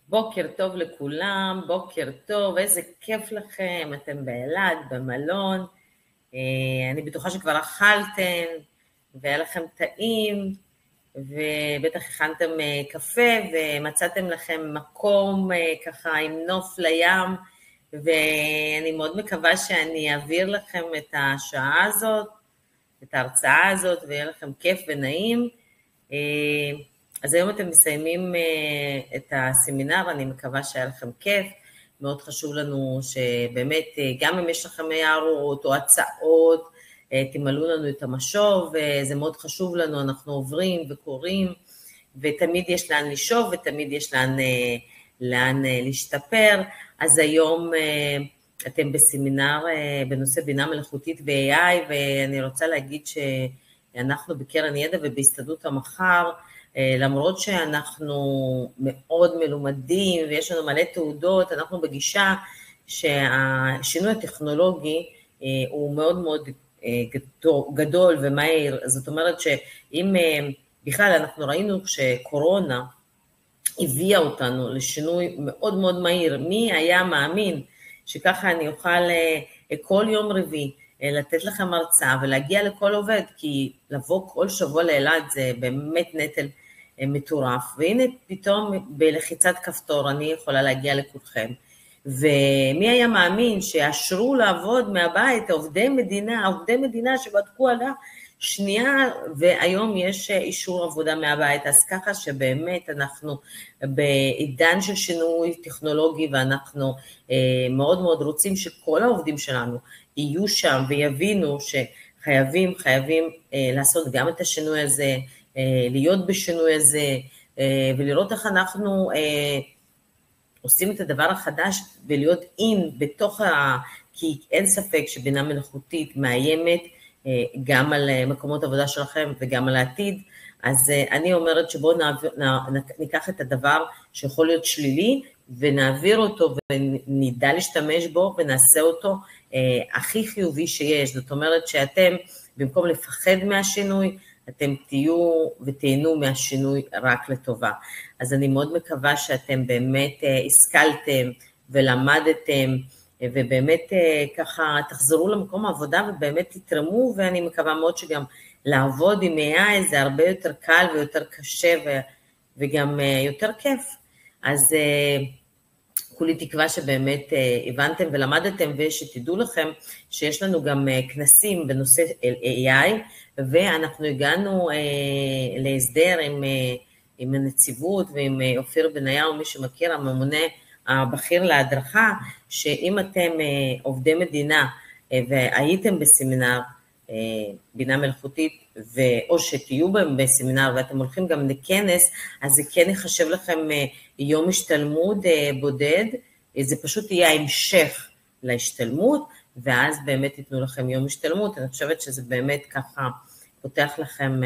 בוקר טוב לכולם, בוקר טוב, איזה כיף לכם, אתם באילת, במלון, אני בטוחה שכבר אכלתם והיה לכם טעים, ובטח הכנתם קפה ומצאתם לכם מקום ככה עם נוף לים, ואני מאוד מקווה שאני אעביר לכם את השעה הזאת, את ההרצאה הזאת, ויהיה לכם כיף ונעים. אז היום אתם מסיימים את הסמינר, אני מקווה שהיה לכם כיף, מאוד חשוב לנו שבאמת, גם אם יש לכם הערות או הצעות, תמלאו לנו את המשוב, זה מאוד חשוב לנו, אנחנו עוברים וקוראים, ותמיד יש לאן לשאוב, ותמיד יש לאן להשתפר. אז היום אתם בסמינר בנושא בינה מלאכותית ב-AI, ואני רוצה להגיד שאנחנו בקרן ידע ובהסתדרות המחר, למרות שאנחנו מאוד מלומדים ויש לנו מלא תעודות, אנחנו בגישה שהשינוי הטכנולוגי הוא מאוד מאוד גדול ומהיר. זאת אומרת שאם בכלל אנחנו ראינו שקורונה הביאה אותנו לשינוי מאוד מאוד מהיר, מי היה מאמין שככה אני אוכל כל יום רביעי לתת לכם הרצאה ולהגיע לכל עובד, כי לבוא כל שבוע לאילת זה באמת נטל מטורף, והנה פתאום בלחיצת כפתור אני יכולה להגיע לכולכם, ומי היה מאמין שיאשרו לעבוד מהבית, עובדי מדינה שבדקו עליה שנייה, והיום יש אישור עבודה מהבית, אז ככה שבאמת אנחנו בעידן של שינוי טכנולוגי, ואנחנו מאוד מאוד רוצים שכל העובדים שלנו יהיו שם ויבינו שחייבים לעשות גם את השינוי הזה, להיות בשינוי הזה, ולראות איך אנחנו עושים את הדבר החדש, ולהיות בתוך כי אין ספק שבינה מלאכותית מאיימת גם על מקומות עבודה שלכם וגם על העתיד. אז אני אומרת שבואו ניקח את הדבר שיכול להיות שלילי, ונעביר אותו ונדע להשתמש בו, ונעשה אותו הכי חיובי שיש. זאת אומרת שאתם, במקום לפחד מהשינוי, אתם תהיו ותהנו מהשינוי רק לטובה. אז אני מאוד מקווה שאתם באמת השכלתם ולמדתם, ובאמת ככה תחזרו למקום העבודה ובאמת תתרמו, ואני מקווה מאוד שגם לעבוד עם AI זה הרבה יותר קל ויותר קשה וגם יותר כיף. אז כולי תקווה שבאמת הבנתם ולמדתם, ושתדעו לכם שיש לנו גם כנסים בנושא AI, ואנחנו הגענו להסדר עם הנציבות ועם אופיר בניהו, מי שמכיר, הממונה הבכיר להדרכה, שאם אתם עובדי מדינה והייתם בסמינר בינה מלאכותית, או שתהיו בסמינר ואתם הולכים גם לכנס, אז זה כן יחשב לכם יום השתלמות בודד, זה פשוט יהיה המשך להשתלמות, ואז באמת ייתנו לכם יום השתלמות. אני חושבת שזה באמת ככה פותח לכם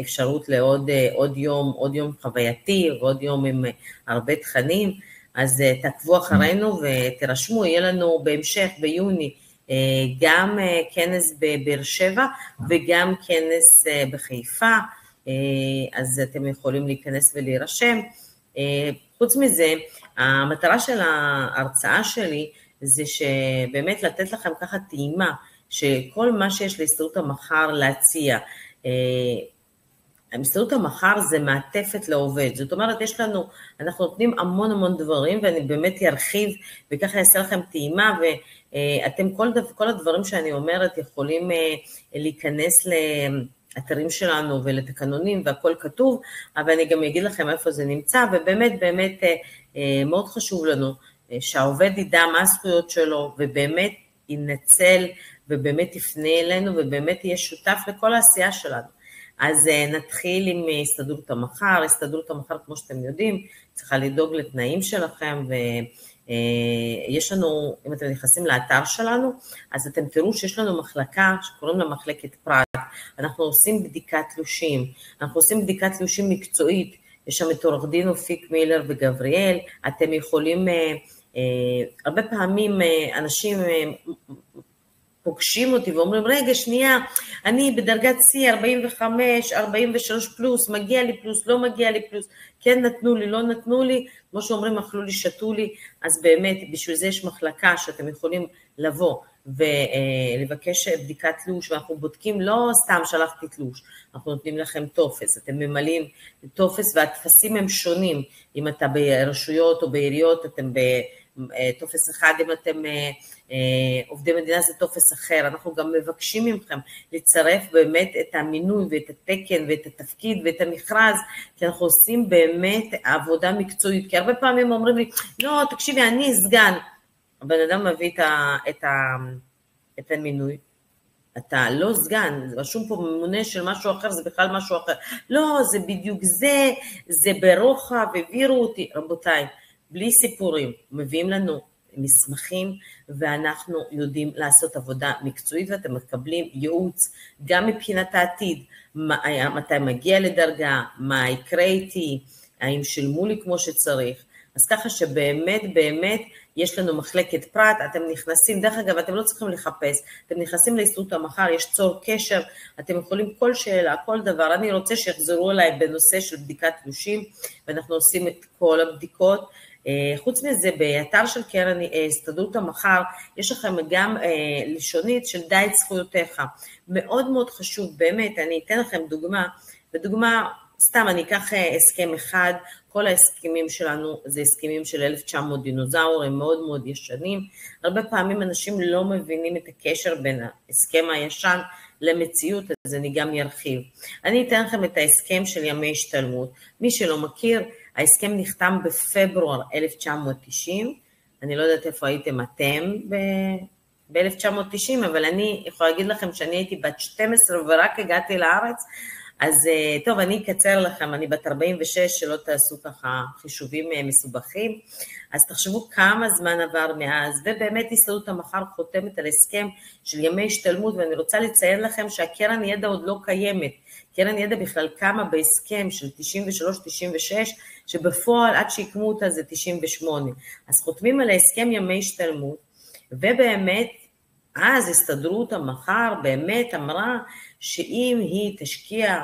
אפשרות לעוד יום חווייתי, ועוד יום עם הרבה תכנים. אז תעקבו אחרינו ותרשמו, יהיה לנו בהמשך ביוני גם כנס בבאר שבע וגם כנס בחיפה, אז אתם יכולים להיכנס ולהירשם. חוץ מזה, המטרה של ההרצאה שלי זה שבאמת לתת לכם ככה טעימה, שכל מה שיש להסתדרות המחר להציע, הסתדרות המחר זה מעטפת לעובד, זאת אומרת אנחנו נותנים המון דברים, ואני באמת ארחיב וככה אעשה לכם טעימה, ואתם כל הדברים שאני אומרת יכולים להיכנס לאתרים שלנו ולתקנונים, והכל כתוב, אבל אני גם אגיד לכם איפה זה נמצא, ובאמת מאוד חשוב לנו שהעובד ידע מה הזכויות שלו, ובאמת ינצל ובאמת יפנה אלינו, ובאמת יהיה שותף לכל העשייה שלנו. אז נתחיל עם הסתדרות המחר. הסתדרות המחר, כמו שאתם יודעים, צריכה לדאוג לתנאים שלכם, ויש לנו, אם אתם נכנסים לאתר שלנו, אז אתם תראו שיש לנו מחלקה שקוראים לה מחלקת פרט. אנחנו עושים בדיקת תלושים, אנחנו עושים בדיקת תלושים מקצועית, יש שם את עורך דין אופיק מילר וגבריאל, אתם יכולים, הרבה פעמים אנשים פוגשים אותי ואומרים, רגע, שנייה, אני בדרגת C 45, 43 פלוס, מגיע לי פלוס, לא מגיע לי פלוס, כן נתנו לי, לא נתנו לי, כמו שאומרים, אכלו לי, שתו לי, אז באמת, בשביל זה יש מחלקה שאתם יכולים לבוא ולבקש בדיקת תלוש, ואנחנו בודקים, לא סתם שלחתי תלוש, אנחנו נותנים לכם טופס, אתם ממלאים טופס, והטפסים הם שונים, אם אתה ברשויות או בעיריות, אתם בטופס אחד, אם אתם עובדי מדינה זה טופס אחר, אנחנו גם מבקשים מכם לצרף באמת את המינוי ואת התקן ואת התפקיד ואת המכרז, כי אנחנו עושים באמת עבודה מקצועית, כי הרבה פעמים אומרים לי, לא, תקשיבי, אני סגן, הבן אדם מביא את המינוי, אתה לא סגן, זה רשום פה ממונה של משהו אחר, זה בכלל משהו אחר, לא, זה בדיוק זה ברוחב, העבירו אותי, רבותיי, בלי סיפורים, מביאים לנו מסמכים, ואנחנו יודעים לעשות עבודה מקצועית, ואתם מקבלים ייעוץ, גם מבחינת העתיד, מתי מגיע לדרגה, מה יקרה איתי, האם שילמו לי כמו שצריך, אז ככה שבאמת, באמת, יש לנו מחלקת פרט, אתם נכנסים, דרך אגב, אתם לא צריכים לחפש, אתם נכנסים להסתדרות המחר, יש צור קשר, אתם יכולים כל שאלה, כל דבר, אני רוצה שיחזרו אליי בנושא של בדיקת תלושים, ואנחנו עושים את כל הבדיקות, חוץ מזה, באתר של קרן הסתדרות המחר, יש לכם גם לשונית של דע את זכויותיך, מאוד מאוד חשוב, באמת, אני אתן לכם דוגמה, ודוגמה, סתם אני אקח הסכם אחד, כל ההסכמים שלנו זה הסכמים של 1900 דינוזאור, הם מאוד מאוד ישנים, הרבה פעמים אנשים לא מבינים את הקשר בין ההסכם הישן למציאות, אז אני גם ירחיב. אני אתן לכם את ההסכם של ימי השתלמות, מי שלא מכיר, ההסכם נחתם בפברואר 1990, אני לא יודעת איפה הייתם אתם ב-1990, אבל אני יכולה להגיד לכם שאני הייתי בת 12 ורק הגעתי לארץ, אז טוב, אני אקצר לכם, אני בת 46, שלא תעשו ככה חישובים מסובכים, אז תחשבו כמה זמן עבר מאז, ובאמת הסתדרות המחר חותמת על הסכם של ימי השתלמות, ואני רוצה לציין לכם שהקרן ידע עוד לא קיימת, קרן ידע בכלל קמה בהסכם של 93-96, שבפועל עד שיקמו אותה זה 98, אז חותמים על ההסכם ימי השתלמות, ובאמת אז הסתדרות המחר באמת אמרה, שאם היא תשקיע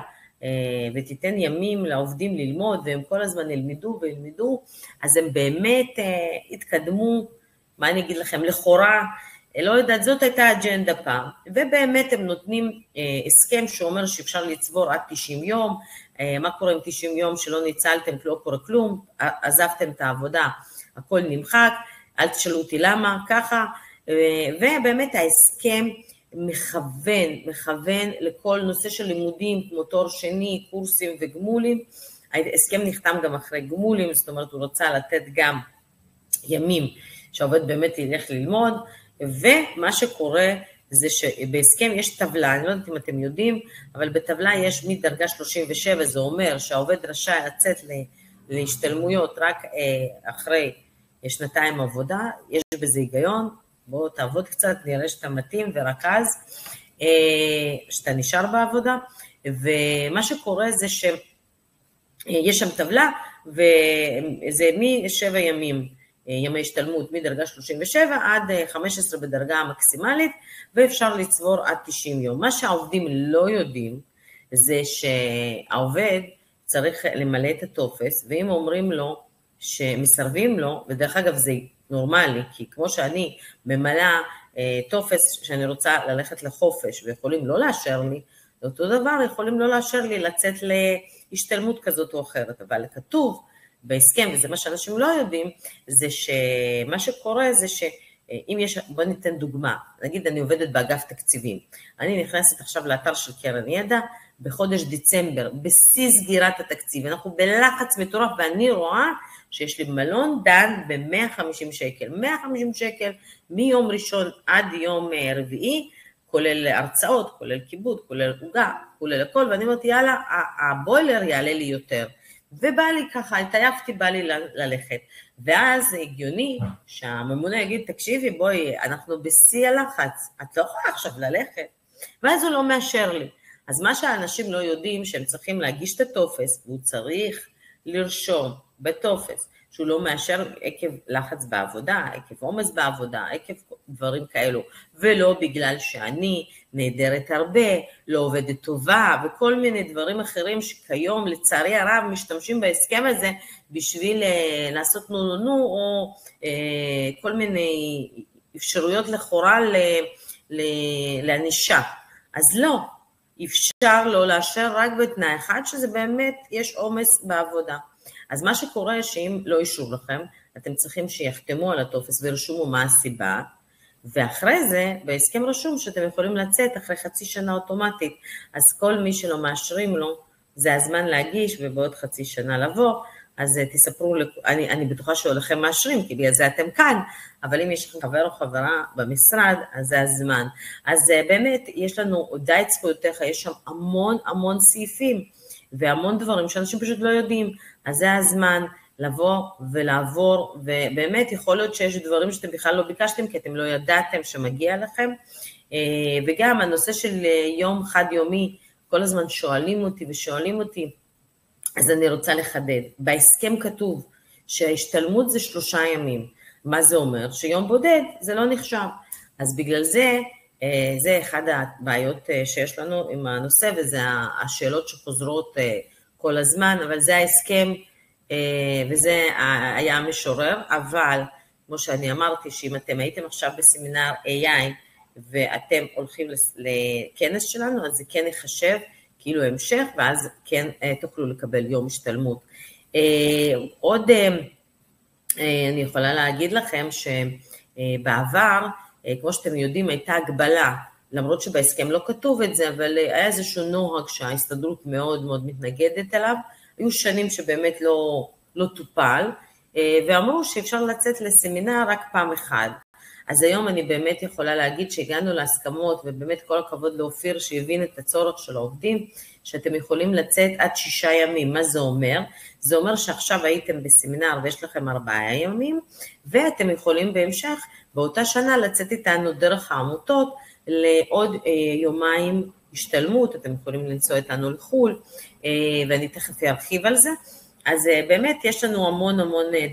ותיתן ימים לעובדים ללמוד, והם כל הזמן ילמדו, אז הם באמת התקדמו, מה אני אגיד לכם, לכאורה, לא יודעת, זאת הייתה אג'נדה פעם, ובאמת הם נותנים הסכם שאומר שאפשר לצבור עד 90 יום, מה קורה עם 90 יום שלא ניצלתם, לא קורה כלום, עזבתם את העבודה, הכל נמחק, אל תשאלו אותי למה, ככה, ובאמת ההסכם, מכוון לכל נושא של לימודים, כמו תואר שני, קורסים וגמולים, ההסכם נחתם גם אחרי גמולים, זאת אומרת הוא רוצה לתת גם ימים שהעובד באמת ילך ללמוד, ומה שקורה זה שבהסכם יש טבלה, אני לא יודעת אם אתם יודעים, אבל בטבלה יש מדרגה 37, זה אומר שהעובד רשאי לצאת להשתלמויות רק אחרי שנתיים עבודה, יש בזה היגיון, בוא תעבוד קצת, נראה שאתה מתאים ורכז, שאתה נשאר בעבודה, ומה שקורה זה שיש שם טבלה, וזה מ7 ימים, ימי השתלמות מדרגה 37 עד 15 בדרגה המקסימלית, ואפשר לצבור עד 90 יום. מה שהעובדים לא יודעים, זה שהעובד צריך למלא את הטופס, ואם אומרים לו שמסרבים לו, ודרך אגב זה נורמלי, כי כמו שאני ממלאה טופס שאני רוצה ללכת לחופש, ויכולים לא לאשר לי, אותו דבר יכולים לא לאשר לי לצאת להשתלמות כזאת או אחרת, אבל כתוב בהסכם, וזה מה שאנשים לא יודעים, זה שמה שקורה זה שאם יש, בוא ניתן דוגמה, נגיד אני עובדת באגף תקציבים, אני נכנסת עכשיו לאתר של קרן ידע, בחודש דצמבר, בשיא סגירת התקציב, אנחנו בלחץ מטורף, ואני רואה שיש לי מלון דן ב-150 שקל, 150 שקל מיום ראשון עד יום רביעי, כולל הרצאות, כולל כיבוד, כולל עוגה, כולל הכל, ואני אומרת, יאללה, הבוילר יעלה לי יותר, ובא לי ככה, התעייפתי, בא לי ללכת, ואז זה הגיוני שהממונה יגיד, תקשיבי, בואי, אנחנו בשיא הלחץ, את לא יכולה עכשיו ללכת, ואז הוא לא מאשר לי, אז מה שהאנשים לא יודעים, שהם צריכים להגיש את הטופס, והוא צריך לרשום בטופס, שהוא לא מאשר עקב לחץ בעבודה, עקב עומס בעבודה, עקב דברים כאלו, ולא בגלל שאני נהדרת הרבה, לא עובדת טובה, וכל מיני דברים אחרים שכיום לצערי הרב משתמשים בהסכם הזה בשביל לעשות נו, או כל מיני אפשרויות לכאורה לענישה. אז לא, אפשר לא לאשר רק בתנאי אחד, שזה באמת יש עומס בעבודה. אז מה שקורה שאם לא אישרו לכם, אתם צריכים שיחתמו על הטופס וירשמו מה הסיבה, ואחרי זה בהסכם רשום שאתם יכולים לצאת אחרי חצי שנה אוטומטית, אז כל מי שלא מאשרים לו, זה הזמן להגיש ובעוד חצי שנה לבוא, אז תספרו, אני בטוחה שלכם מאשרים, כי בגלל זה אתם כאן, אבל אם יש חבר או חברה במשרד, אז זה הזמן. אז באמת יש לנו די זכויותיך, יש שם המון סעיפים, והמון דברים שאנשים פשוט לא יודעים, אז זה הזמן לבוא ולעבור, ובאמת יכול להיות שיש דברים שאתם בכלל לא ביקשתם, כי אתם לא ידעתם שמגיע לכם, וגם הנושא של יום חד יומי, כל הזמן שואלים אותי, אז אני רוצה לחדד, בהסכם כתוב שההשתלמות זה 3 ימים, מה זה אומר? שיום בודד זה לא נחשב, אז בגלל זה, זה אחד הבעיות שיש לנו עם הנושא, וזה השאלות שחוזרות כל הזמן, אבל זה ההסכם, וזה היה המשורר, אבל כמו שאני אמרתי, שאם אתם הייתם עכשיו בסמינר AI, ואתם הולכים לכנס שלנו, אז זה כן יחשב כאילו המשך, ואז כן תוכלו לקבל יום השתלמות. עוד אני יכולה להגיד לכם שבעבר, כמו שאתם יודעים, הייתה הגבלה, למרות שבהסכם לא כתוב את זה, אבל היה איזשהו נוהג שההסתדרות מאוד מאוד מתנגדת אליו, היו שנים שבאמת לא טופל, ואמרו שאפשר לצאת לסמינר רק פעם אחת. אז היום אני באמת יכולה להגיד שהגענו להסכמות, ובאמת כל הכבוד לאופיר שהבין את הצורך של העובדים, שאתם יכולים לצאת עד 6 ימים. מה זה אומר? זה אומר שעכשיו הייתם בסמינר ויש לכם 4 ימים, ואתם יכולים בהמשך באותה שנה לצאת איתנו דרך העמותות לעוד יומיים השתלמות, אתם יכולים לנסוע איתנו לחול, ואני תכף ארחיב על זה. אז באמת יש לנו המון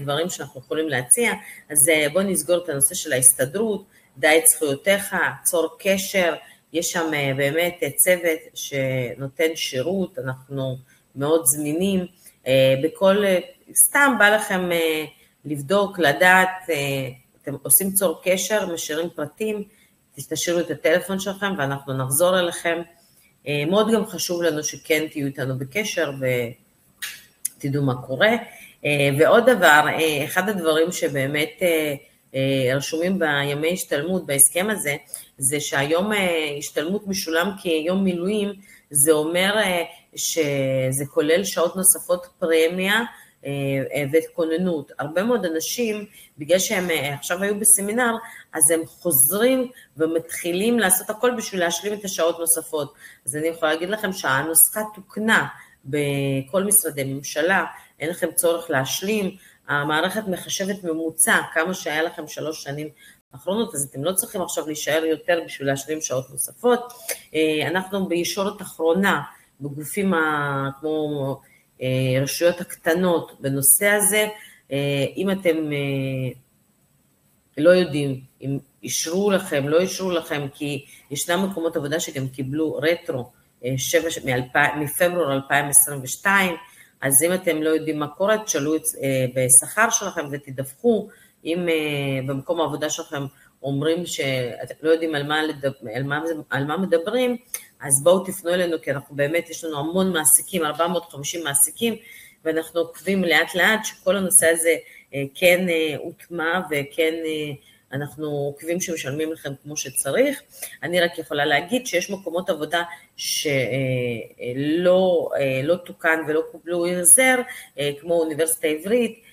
דברים שאנחנו יכולים להציע, אז בואו נסגור את הנושא של ההסתדרות, דע את זכויותיך, צור קשר, יש שם באמת צוות שנותן שירות, אנחנו מאוד זמינים, בכל, סתם בא לכם לבדוק, לדעת, אתם עושים צור קשר, משאירים פרטים, תשאירו את הטלפון שלכם ואנחנו נחזור אליכם, מאוד גם חשוב לנו שכן תהיו איתנו בקשר תדעו מה קורה, ועוד דבר, אחד הדברים שבאמת רשומים בימי השתלמות בהסכם הזה, זה שהיום השתלמות משולם כיום מילואים, זה אומר שזה כולל שעות נוספות פרמיה וכוננות. הרבה מאוד אנשים, בגלל שהם עכשיו היו בסמינר, אז הם חוזרים ומתחילים לעשות הכל בשביל להשלים את השעות נוספות. אז אני יכולה להגיד לכם שהנוסחה תוקנה, בכל משרדי ממשלה, אין לכם צורך להשלים, המערכת מחשבת ממוצע, כמה שהיה לכם 3 שנים האחרונות, אז אתם לא צריכים עכשיו להישאר יותר בשביל להשלים שעות נוספות, אנחנו בישורת אחרונה, בגופים כמו רשויות הקטנות, בנושא הזה, אם אתם לא יודעים, אם אישרו לכם, לא אישרו לכם, כי ישנם מקומות עבודה שגם קיבלו רטרו, מפברואר 2022, אז אם אתם לא יודעים מה קורה, תשאלו בשכר שלכם ותדווחו, אם במקום העבודה שלכם אומרים שאתם לא יודעים על מה מדברים, אז בואו תפנו אלינו, כי אנחנו באמת, יש לנו המון מעסיקים, 450 מעסיקים, ואנחנו עוקבים לאט לאט שכל הנושא הזה כן הוטמע וכן אנחנו עוקבים שמשלמים לכם כמו שצריך. אני רק יכולה להגיד שיש מקומות עבודה שלא תוקן ולא קובלו החזר, כמו אוניברסיטה העברית,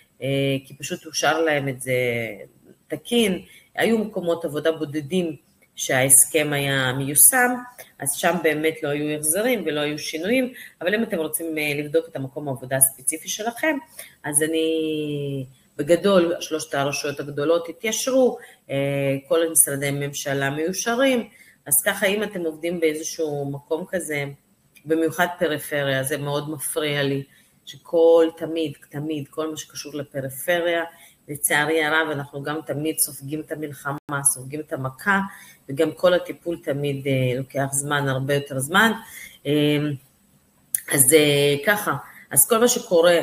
כי פשוט אושר להם את זה תקין. היו מקומות עבודה בודדים שההסכם היה מיושם, אז שם באמת לא היו החזרים ולא היו שינויים, אבל אם אתם רוצים לבדוק את המקום העבודה הספציפי שלכם, אז אני בגדול, 3 הרשויות הגדולות התיישרו, כל המשרדי ממשלה מיושרים, אז ככה אם אתם עובדים באיזשהו מקום כזה, במיוחד פריפריה, זה מאוד מפריע לי, תמיד, כל מה שקשור לפריפריה, לצערי הרב, אנחנו גם תמיד סופגים את המלחמה, סופגים את המכה, וגם כל הטיפול תמיד לוקח זמן, הרבה יותר זמן. אז ככה, אז כל מה שקורה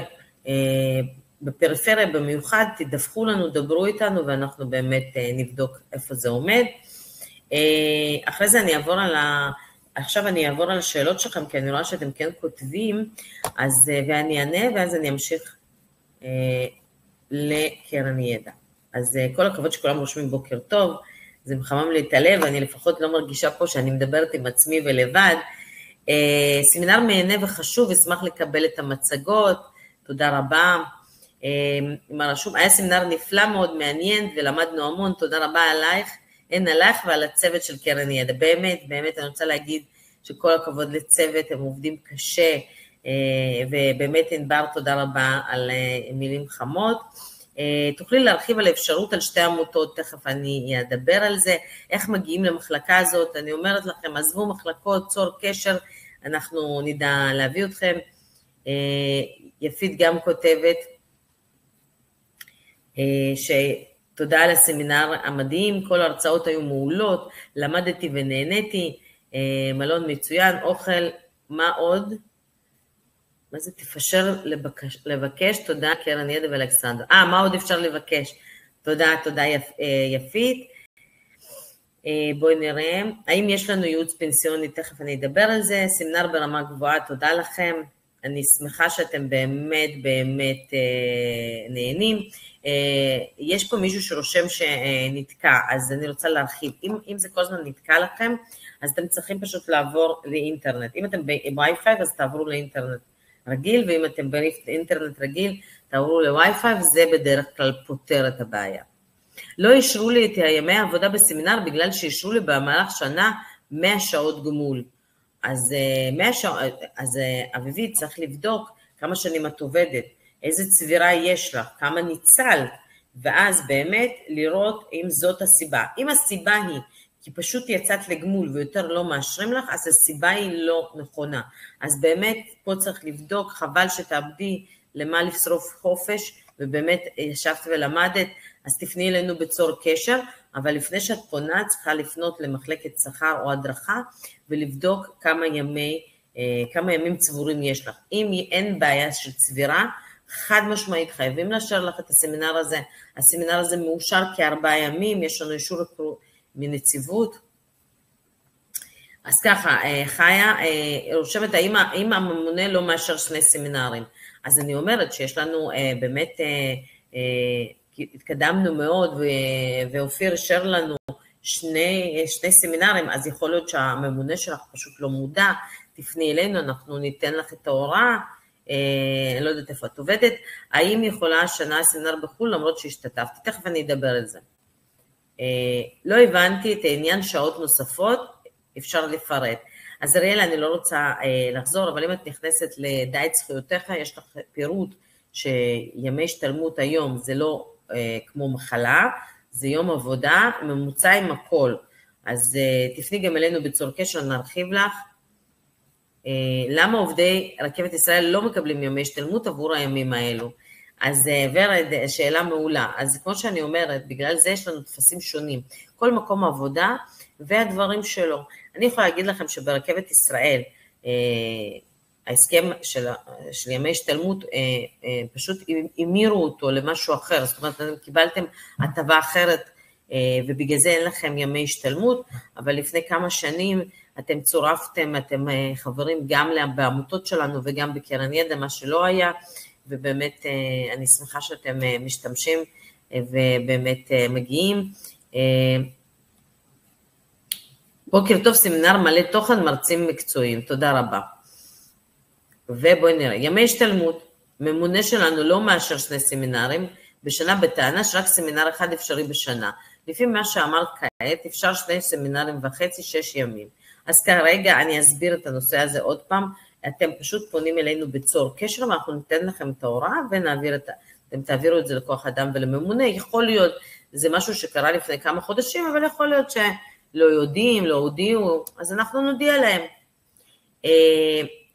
בפריפריה במיוחד, תדווחו לנו, דברו איתנו, ואנחנו באמת נבדוק איפה זה עומד. אחרי זה עכשיו אני אעבור על השאלות שלכם, כי אני רואה שאתם כן כותבים, ואני אענה, ואז אני אמשיך לקרן ידע. אז כל הכבוד שכולם רושמים בוקר טוב, זה מחמם לי את הלב, ואני לפחות לא מרגישה פה שאני מדברת עם עצמי ולבד. סמינר מהנה וחשוב, אשמח לקבל את המצגות, תודה רבה. היה סמינר נפלא מאוד, מעניין, ולמדנו המון, תודה רבה עלייך, עלייך ועל הצוות של קרן ידע. באמת אני רוצה להגיד שכל הכבוד לצוות, הם עובדים קשה, ובאמת ענבר תודה רבה על מילים חמות. תוכלי להרחיב על האפשרות על שתי עמותות, תכף אני אדבר על זה, איך מגיעים למחלקה הזאת, אני אומרת לכם, עזבו מחלקות, צור קשר, אנחנו נדע להביא אתכם. יפית גם כותבת, שתודה על הסמינר המדהים, כל ההרצאות היו מעולות, למדתי ונהניתי, מלון מצוין, אוכל, מה עוד? מה זה תפשר לבקש? תודה קרן ידע ואלכסנדר. מה עוד אפשר לבקש? תודה יפית. בואי נראה, האם יש לנו ייעוץ פנסיוני? תכף אני אדבר על זה, סמינר ברמה גבוהה, תודה לכם, אני שמחה שאתם באמת נהנים. יש פה מישהו שרושם שנתקע, אז אני רוצה להרחיב, אם זה כל הזמן נתקע לכם, אז אתם צריכים פשוט לעבור לאינטרנט, אם אתם בווי-פיי אז תעברו לאינטרנט רגיל, ואם אתם באינטרנט רגיל, תעברו לווי-פיי, וזה בדרך כלל פותר את הבעיה. לא אישרו לי את ימי העבודה בסמינר, בגלל שאישרו לי במהלך שנה 100 שעות גמול. אז אביבית צריך לבדוק כמה שנים את עובדת, איזה צבירה יש לך, כמה ניצל, ואז באמת לראות אם זאת הסיבה. אם הסיבה היא כי פשוט יצאת לגמול ויותר לא מאשרים לך, אז הסיבה היא לא נכונה. אז באמת פה צריך לבדוק, חבל שתאבדי למה לשרוף חופש, ובאמת ישבת ולמדת, אז תפני אלינו בצור קשר, אבל לפני שאת פונה צריכה לפנות למחלקת שכר או הדרכה, ולבדוק כמה ימים צבורים יש לך. אם אין בעיה של צבירה, חד משמעית חייבים לאשר לך את הסמינר הזה. הסמינר הזה מאושר כ4 ימים, יש לנו אישור מנציבות. אז ככה, חיה, רושמת, האם הממונה לא מאשר 2 סמינרים? אז אני אומרת שיש לנו באמת, התקדמנו מאוד, ואופיר אישר לנו 2 סמינרים, אז יכול להיות שהממונה שלך פשוט לא מודע, תפני אלינו, אנחנו ניתן לך את ההוראה, אני לא יודעת איפה את עובדת, האם יכולה השנה סמינר בחו"ל, למרות שהשתתפתי, תכף אני אדבר על זה. לא הבנתי את העניין שעות נוספות, אפשר לפרט. אז אריאלה, אני לא רוצה לחזור, אבל אם את נכנסת לדעת זכויותיך, יש לך פירוט שימי השתלמות היום זה לא כמו מחלה, זה יום עבודה, ממוצע עם הכל. אז תפני גם אלינו בצור קשר, נרחיב לך. למה עובדי רכבת ישראל לא מקבלים ימי השתלמות עבור הימים האלו? אז ורד, שאלה מעולה. אז כמו שאני אומרת, בגלל זה יש לנו תפסים שונים. כל מקום עבודה והדברים שלו. אני יכולה להגיד לכם שברכבת ישראל, ההסכם של ימי השתלמות, פשוט המירו אותו למשהו אחר. זאת אומרת, אתם קיבלתם הטבה אחרת, ובגלל זה אין לכם ימי השתלמות, אבל לפני כמה שנים אתם צורפתם, אתם חברים גם בעמותות שלנו וגם בקרן ידע, מה שלא היה, ובאמת אני שמחה שאתם משתמשים ובאמת מגיעים. בוקר טוב, סמינר מלא תוכן, מרצים מקצועיים, תודה רבה. ובואי נראה, ימי השתלמות, ממונה שלנו לא מאשר 2 סמינרים בשנה, בטענה שרק סמינר אחד אפשרי בשנה. לפי מה שאמרת כעת, אפשר 2 סמינרים וחצי, 6 ימים. אז כרגע אני אסביר את הנושא הזה עוד פעם, אתם פשוט פונים אלינו בצור קשר, ואנחנו ניתן לכם את ההוראה, אתם תעבירו את זה לכוח אדם ולממונה, יכול להיות, זה משהו שקרה לפני כמה חודשים, אבל יכול להיות שלא יודעים, לא הודיעו, אז אנחנו נודיע להם.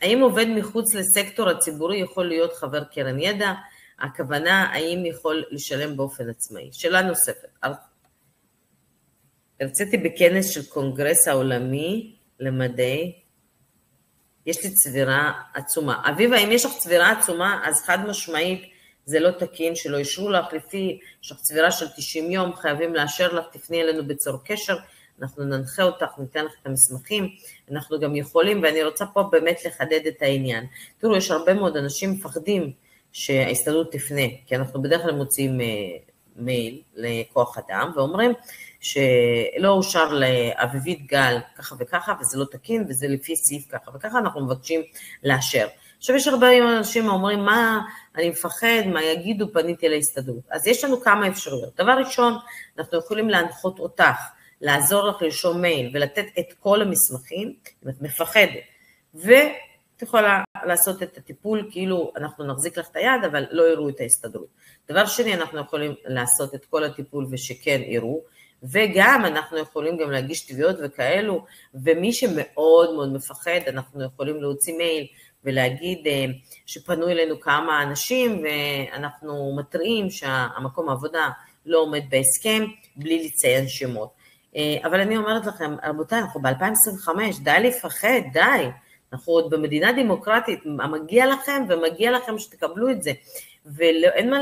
האם עובד מחוץ לסקטור הציבורי יכול להיות חבר קרן ידע? הכוונה, האם יכול לשלם באופן עצמאי? שאלה נוספת. הרציתי בכנס של קונגרס העולמי למדעי, יש לי צבירה עצומה. אביבה, אם יש לך צבירה עצומה, אז חד משמעית זה לא תקין, שלא אישרו לך, לפי יש לך צבירה של 90 יום, חייבים לאשר לך, תפני אלינו בצור קשר, אנחנו ננחה אותך, ניתן לך את המסמכים, אנחנו גם יכולים, ואני רוצה פה באמת לחדד את העניין. תראו, יש הרבה מאוד אנשים מפחדים שההסתדרות תפנה, כי אנחנו בדרך כלל מוצאים מייל לכוח אדם, ואומרים שלא אושר לאביבית גל ככה וככה, וזה לא תקין, וזה לפי סעיף ככה וככה, אנחנו מבקשים לאשר. עכשיו יש הרבה אנשים אומרים, מה אני מפחד, מה יגידו, פניתי להסתדרות. אז יש לנו כמה אפשרויות. דבר ראשון, אנחנו יכולים להנחות אותך, לעזור לך לרשום מייל, ולתת את כל המסמכים, אם את מפחדת, ואת יכולה לעשות את הטיפול, כאילו אנחנו נחזיק לך את היד, אבל לא יראו את ההסתדרות. דבר שני, אנחנו יכולים לעשות את כל הטיפול, ושכן יראו, וגם אנחנו יכולים גם להגיש תביעות וכאלו, ומי שמאוד מאוד מפחד, אנחנו יכולים להוציא מייל, ולהגיד שפנו אלינו כמה אנשים, ואנחנו מטריעים שהמקום העבודה לא עומד בהסכם, בלי לציין שמות. אבל אני אומרת לכם, רבותיי, אנחנו ב-2025, די לפחד, די. אנחנו עוד במדינה דמוקרטית, מגיע לכם ומגיע לכם שתקבלו את זה. ואין מה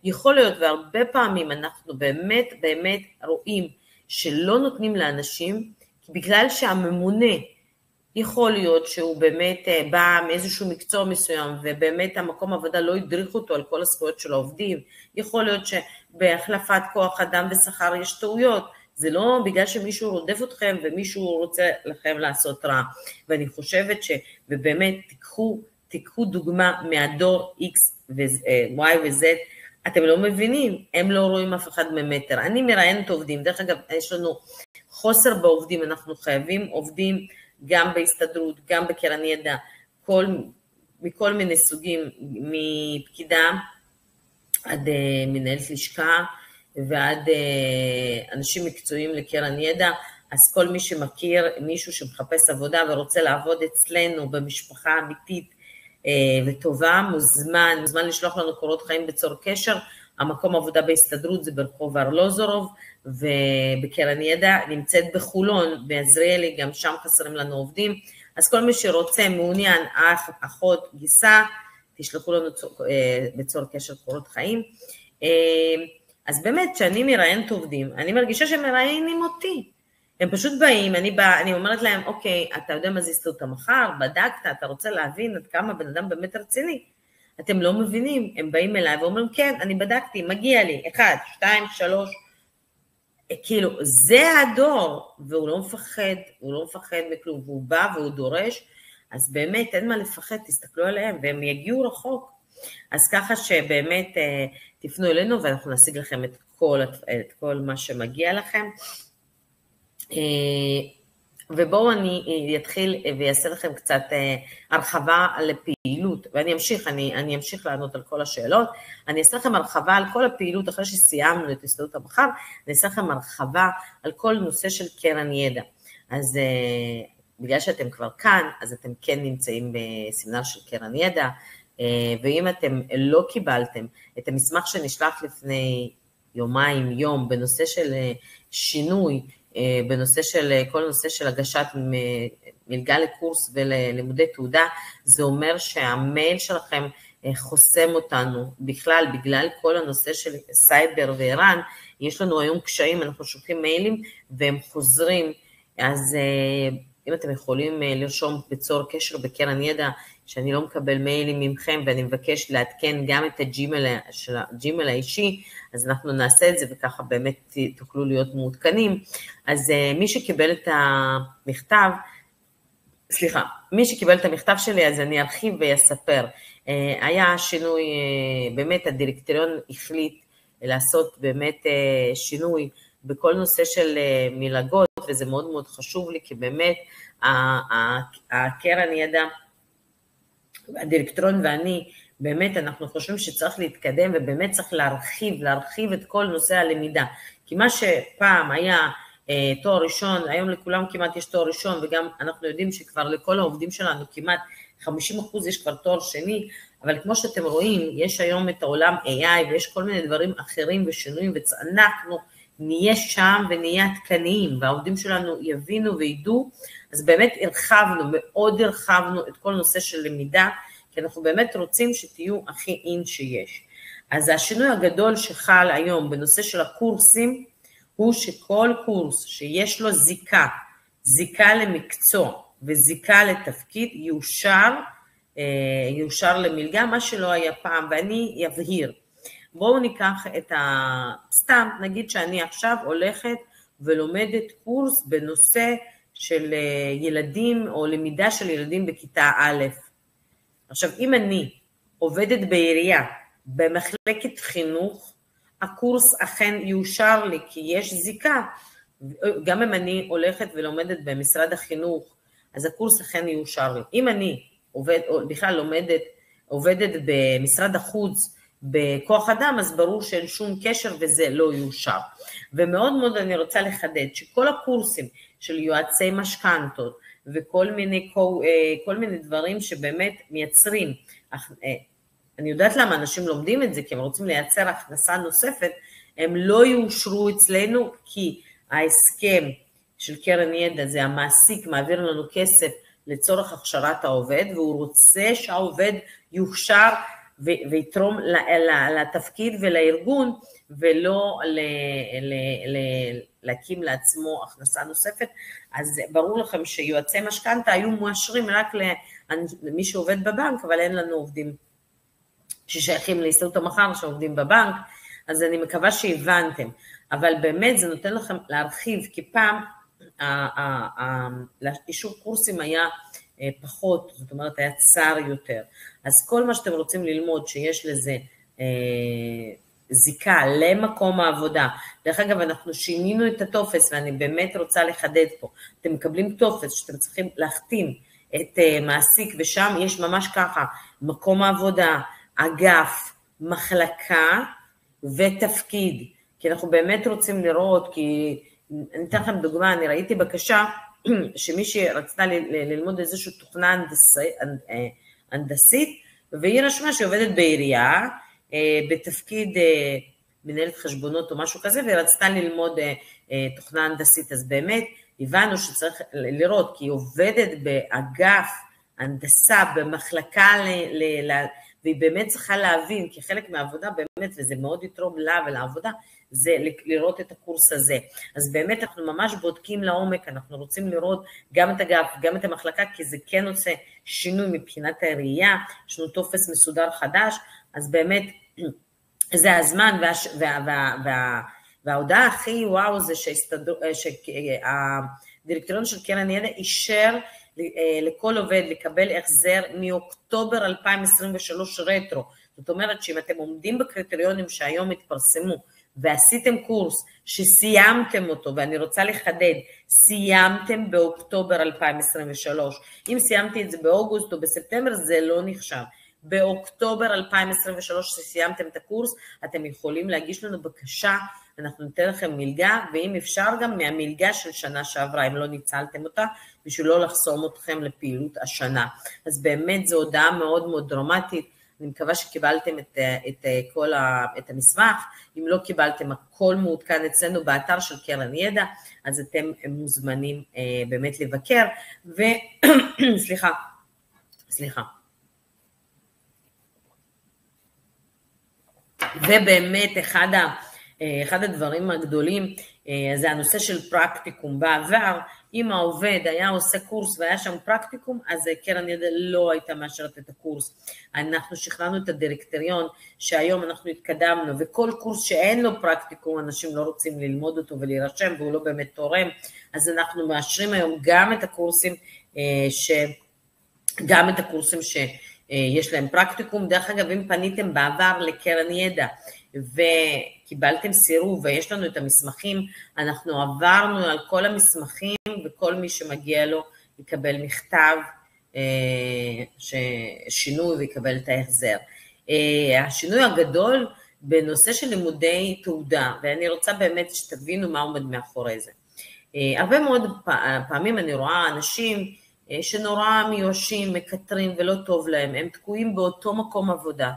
יכול להיות, והרבה פעמים אנחנו באמת באמת רואים שלא נותנים לאנשים, בגלל שהממונה יכול להיות שהוא באמת בא מאיזשהו מקצוע מסוים, ובאמת המקום העבודה לא ידריך אותו על כל הזכויות של העובדים, יכול להיות שבהחלפת כוח אדם ושכר יש טעויות, זה לא בגלל שמישהו רודף אתכם ומישהו רוצה לכם לעשות רע, ואני חושבת ובאמת תיקחו דוגמה מהדור X ו-Y ו-Z, אתם לא מבינים, הם לא רואים אף אחד ממטר, אני מראיינת עובדים, דרך אגב יש לנו חוסר בעובדים, אנחנו חייבים עובדים גם בהסתדרות, גם בקרן ידע, מכל מיני סוגים, מפקידה עד מנהלת לשכה, ועד אנשים מקצועיים לקרן ידע, אז כל מי שמכיר מישהו שמחפש עבודה ורוצה לעבוד אצלנו במשפחה אמיתית וטובה, מוזמן לשלוח לנו קורות חיים בצור קשר, המקום עבודה בהסתדרות זה ברחוב ארלוזורוב, ובקרן ידע נמצאת בחולון, בעזריאלי, גם שם חסרים לנו עובדים, אז כל מי שרוצה, מעוניין, אחות, גיסה, תשלחו לנו בצור קשר קורות חיים. אז באמת, כשאני מראיינת עובדים, אני מרגישה שהם מראיינים אותי. הם פשוט באים, אני אומרת להם, אוקיי, אתה יודע מה זה הסתדרות המחר, בדקת, אתה רוצה להבין עד כמה בן אדם באמת רציני. אתם לא מבינים, הם באים אליי ואומרים, כן, אני בדקתי, מגיע לי, 1, 2, 3, כאילו, זה הדור, והוא לא מפחד מכלום, והוא בא והוא דורש, אז באמת אין מה לפחד, תסתכלו עליהם, והם יגיעו רחוק. אז ככה שבאמת תפנו אלינו, ואנחנו נשיג לכם את כל מה שמגיע לכם. ובואו אני אתחיל ויעשה לכם קצת הרחבה על הפעילות, ואני אמשיך לענות על כל השאלות, אני אעשה לכם הרחבה על כל הפעילות, אחרי שסיימנו את הסתדרות המחר, אני אעשה לכם הרחבה על כל נושא של קרן ידע, אז בגלל שאתם כבר כאן, אז אתם כן נמצאים בסמינר של קרן ידע, ואם אתם לא קיבלתם את המסמך שנשלח לפני יום, בנושא של שינוי, בנושא של כל נושא של הגשת מלגה לקורס וללימודי תעודה, זה אומר שהמייל שלכם חוסם אותנו, בכלל בגלל כל הנושא של סייבר ואיראן, יש לנו היום קשיים, אנחנו שולחים מיילים והם חוזרים, אז אם אתם יכולים לרשום בצור קשר בקרן ידע, שאני לא מקבל מיילים ממכם, ואני מבקש לעדכן גם את הג'ימייל האישי, אז אנחנו נעשה את זה, וככה באמת תוכלו להיות מעודכנים. אז מי שקיבל את המכתב שלי, אז אני ארחיב ויספר. היה שינוי, באמת הדירקטוריון החליט לעשות באמת שינוי, בכל נושא של מלגות, וזה מאוד מאוד חשוב לי, כי באמת הקרן ידע, הדירקטוריון ואני, באמת אנחנו חושבים שצריך להתקדם, ובאמת צריך להרחיב את כל נושא הלמידה, כי מה שפעם היה תואר ראשון, היום לכולם כמעט יש תואר ראשון, וגם אנחנו יודעים שכבר לכל העובדים שלנו כמעט 50% יש כבר תואר שני, אבל כמו שאתם רואים, יש היום את העולם AI, ויש כל מיני דברים אחרים ושינויים, ואנחנו נהיה שם ונהיה עדכניים, והעובדים שלנו יבינו וידעו, אז באמת מאוד הרחבנו את כל נושא של למידה, כי אנחנו באמת רוצים שתהיו הכי אין שיש. אז השינוי הגדול שחל היום בנושא של הקורסים, הוא שכל קורס שיש לו זיקה למקצוע וזיקה לתפקיד, יאושר למלגה, מה שלא היה פעם, ואני אבהיר. בואו ניקח סתם, נגיד שאני עכשיו הולכת ולומדת קורס בנושא של ילדים, או למידה של ילדים בכיתה א'. עכשיו, אם אני עובדת בעירייה, במחלקת חינוך, הקורס אכן יאושר לי, כי יש זיקה, גם אם אני הולכת ולומדת במשרד החינוך, אז הקורס אכן יאושר לי. אם אני בכלל עובדת במשרד החוץ, בכוח אדם, אז ברור שאין שום קשר וזה לא יאושר. ומאוד מאוד אני רוצה לחדד שכל הקורסים של יועצי משכנתות וכל מיני דברים שבאמת מייצרים, אני יודעת למה אנשים לומדים את זה, כי הם רוצים לייצר הכנסה נוספת, הם לא יאושרו אצלנו, כי ההסכם של קרן ידע, זה המעסיק מעביר לנו כסף לצורך הכשרת העובד, והוא רוצה שהעובד יוכשר ויתרום לתפקיד ולארגון, ולא להקים לעצמו הכנסה נוספת. אז ברור לכם שיועצי משכנתא היו מואשרים רק למי שעובד בבנק, אבל אין לנו עובדים ששייכים להסתדרות המחר שעובדים בבנק, אז אני מקווה שהבנתם, אבל באמת זה נותן לכם להרחיב, כי פעם אישור קורסים היה פחות, זאת אומרת היה צר יותר, אז כל מה שאתם רוצים ללמוד שיש לזה זיקה למקום העבודה, דרך אגב אנחנו שינינו את הטופס, ואני באמת רוצה לחדד פה, אתם מקבלים טופס שאתם צריכים להחתים את מעסיק, ושם יש ממש ככה, מקום העבודה, אגף, מחלקה ותפקיד, כי אנחנו באמת רוצים לראות, כי אני אתן לכם דוגמה, אני ראיתי בקשה, שמישהי רצתה ללמוד איזושהי תוכנה הנדסית, והיא רשמה שהיא עובדת בעירייה, בתפקיד מנהלת חשבונות או משהו כזה, והיא רצתה ללמוד תוכנה הנדסית, אז באמת הבנו שצריך לראות, כי היא עובדת באגף הנדסה, במחלקה, והיא באמת צריכה להבין, כי חלק מהעבודה באמת, וזה מאוד יתרום לה ולעבודה, זה לראות את הקורס הזה. אז באמת אנחנו ממש בודקים לעומק, אנחנו רוצים לראות גם את אגף, גם את המחלקה, כי זה כן עושה שינוי מבחינת הראייה, יש לנו טופס מסודר חדש, אז באמת זה הזמן, וההודעה הכי וואו זה שהדירקטוריון של קרן ידע אישר לכל עובד לקבל החזר מאוקטובר 2023 רטרו, זאת אומרת שאם אתם עומדים בקריטריונים שהיום התפרסמו, ועשיתם קורס שסיימתם אותו, ואני רוצה לחדד, סיימתם באוקטובר 2023, אם סיימתי את זה באוגוסט או בספטמבר, זה לא נחשב, באוקטובר 2023 שסיימתם את הקורס, אתם יכולים להגיש לנו בקשה, אנחנו ניתן לכם מלגה, ואם אפשר גם מהמלגה של שנה שעברה, אם לא ניצלתם אותה, בשביל לא לחסום אתכם לפעילות השנה, אז באמת זו הודעה מאוד מאוד דרמטית, אני מקווה שקיבלתם את המסמך, אם לא קיבלתם, הכל מעודכן אצלנו באתר של קרן ידע, אז אתם מוזמנים באמת לבקר, סליחה. ובאמת אחד הדברים הגדולים, זה הנושא של פרקטיקום. בעבר, אם העובד היה עושה קורס והיה שם פרקטיקום, אז קרן ידע לא הייתה מאשרת את הקורס. אנחנו שכנענו את הדירקטוריון, שהיום אנחנו התקדמנו, וכל קורס שאין לו פרקטיקום, אנשים לא רוצים ללמוד אותו ולהירשם, והוא לא באמת תורם, אז אנחנו מאשרים היום גם את הקורסים שיש להם פרקטיקום. דרך אגב, אם פניתם בעבר לקרן ידע, וקיבלתם סירוב, ויש לנו את המסמכים, אנחנו עברנו על כל המסמכים, וכל מי שמגיע לו יקבל מכתב שינוי ויקבל את ההחזר. השינוי הגדול בנושא של לימודי תעודה, ואני רוצה באמת שתבינו מה עומד מאחורי זה. הרבה מאוד פעמים אני רואה אנשים שנורא מיואשים, מקטרים ולא טוב להם, הם תקועים באותו מקום עבודה,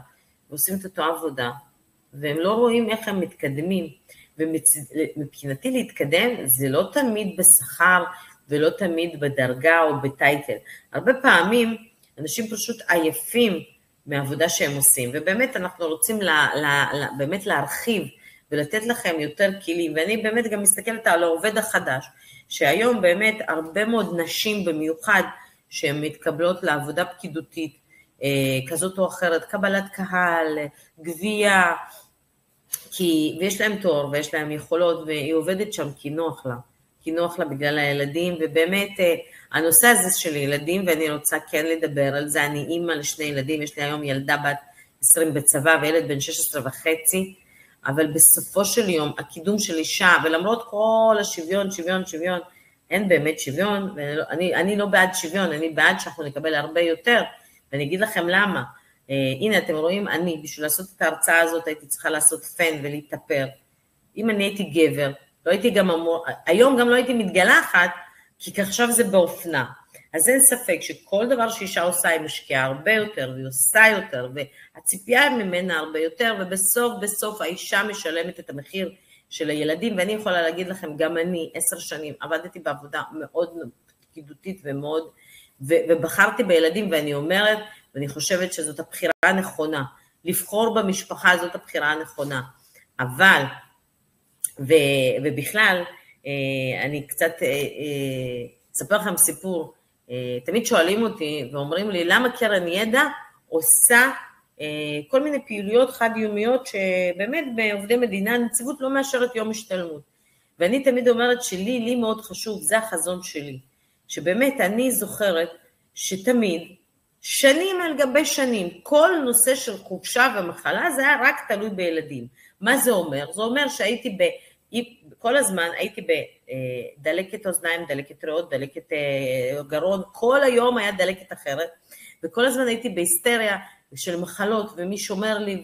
ועושים את אותו עבודה, והם לא רואים איך הם מתקדמים, ומבחינתי להתקדם זה לא תמיד בשכר, ולא תמיד בדרגה או בטייטל, הרבה פעמים אנשים פשוט עייפים מהעבודה שהם עושים, ובאמת אנחנו רוצים באמת להרחיב, ולתת לכם יותר כלים, ואני באמת גם מסתכלת על העובד החדש, שהיום באמת הרבה מאוד נשים במיוחד, שהן מתקבלות לעבודה פקידותית, כזאת או אחרת, קבלת קהל, גבייה, ויש להם תואר ויש להם יכולות, והיא עובדת שם כי נוח לה, בגלל הילדים, ובאמת הנושא הזה של ילדים, ואני רוצה כן לדבר על זה, אני אימא לשני ילדים, יש לי היום ילדה בת 20 בצבא, וילד בן 16 וחצי, אבל בסופו של יום, הקידום של אישה, ולמרות כל השוויון, אין באמת שוויון, אני לא בעד שוויון, אני בעד שאנחנו נקבל הרבה יותר, ואני אגיד לכם למה. הנה, אתם רואים, אני, בשביל לעשות את ההרצאה הזאת, הייתי צריכה לעשות פן ולהתאפר. אם אני הייתי גבר, לא הייתי גם היום גם לא הייתי מתגלחת, כי עכשיו זה באופנה. אז אין ספק שכל דבר שאישה עושה, היא משקיעה הרבה יותר, והיא עושה יותר, והציפייה ממנה הרבה יותר, ובסוף האישה משלמת את המחיר של הילדים, ואני יכולה להגיד לכם, גם אני 10 שנים עבדתי בעבודה מאוד פקידותית ומאוד, ובחרתי בילדים, ואני אומרת, ואני חושבת שזאת הבחירה הנכונה, לבחור במשפחה זאת הבחירה הנכונה, אבל, ובכלל, אני קצת אספר לכם סיפור, תמיד שואלים אותי ואומרים לי, למה קרן ידע עושה כל מיני פעילויות חד-יומיות, שבאמת בעובדי מדינה הנציבות לא מאשרת יום השתלמות, ואני תמיד אומרת לי מאוד חשוב, זה החזון שלי, שבאמת אני זוכרת שתמיד, שנים על גבי שנים, כל נושא של חופשה ומחלה, זה היה רק תלוי בילדים. מה זה אומר? זה אומר שהייתי כל הזמן הייתי בדלקת אוזניים, דלקת ריאות, דלקת גרון, כל היום היה דלקת אחרת, וכל הזמן הייתי בהיסטריה של מחלות, ומי שומר לי,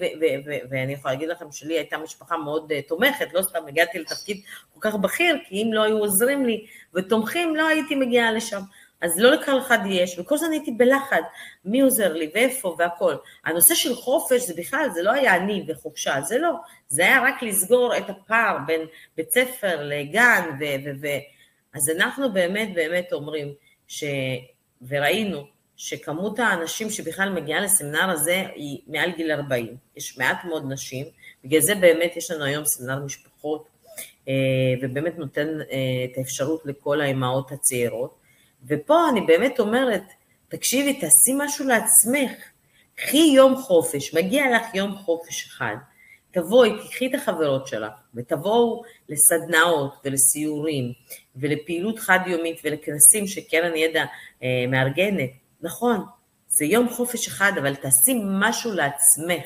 ואני יכולה להגיד לכם שלי הייתה משפחה מאוד תומכת, לא סתם הגעתי לתפקיד כל כך בכיר, כי אם לא היו עוזרים לי ותומכים, לא הייתי מגיעה לשם. אז לא לכל אחד יש, וכל זמן הייתי בלחד, מי עוזר לי ואיפה והכל. הנושא של חופש זה בכלל, זה לא היה אני וחופשה, זה לא, זה היה רק לסגור את הפער בין בית ספר לגן, אז אנחנו באמת אומרים, וראינו שכמות האנשים שבכלל מגיעה לסמינר הזה, היא מעל גיל 40, יש מעט מאוד נשים, בגלל זה באמת יש לנו היום סמינר משפחות, ובאמת נותן את האפשרות לכל האימהות הצעירות, ופה אני באמת אומרת, תקשיבי, תעשי משהו לעצמך, קחי יום חופש, מגיע לך יום חופש אחד, תבואי, תקחי את החברות שלך, ותבואו לסדנאות ולסיורים, ולפעילות חד יומית ולכנסים שקרן ידע מארגנת, נכון, זה יום חופש אחד, אבל תעשי משהו לעצמך,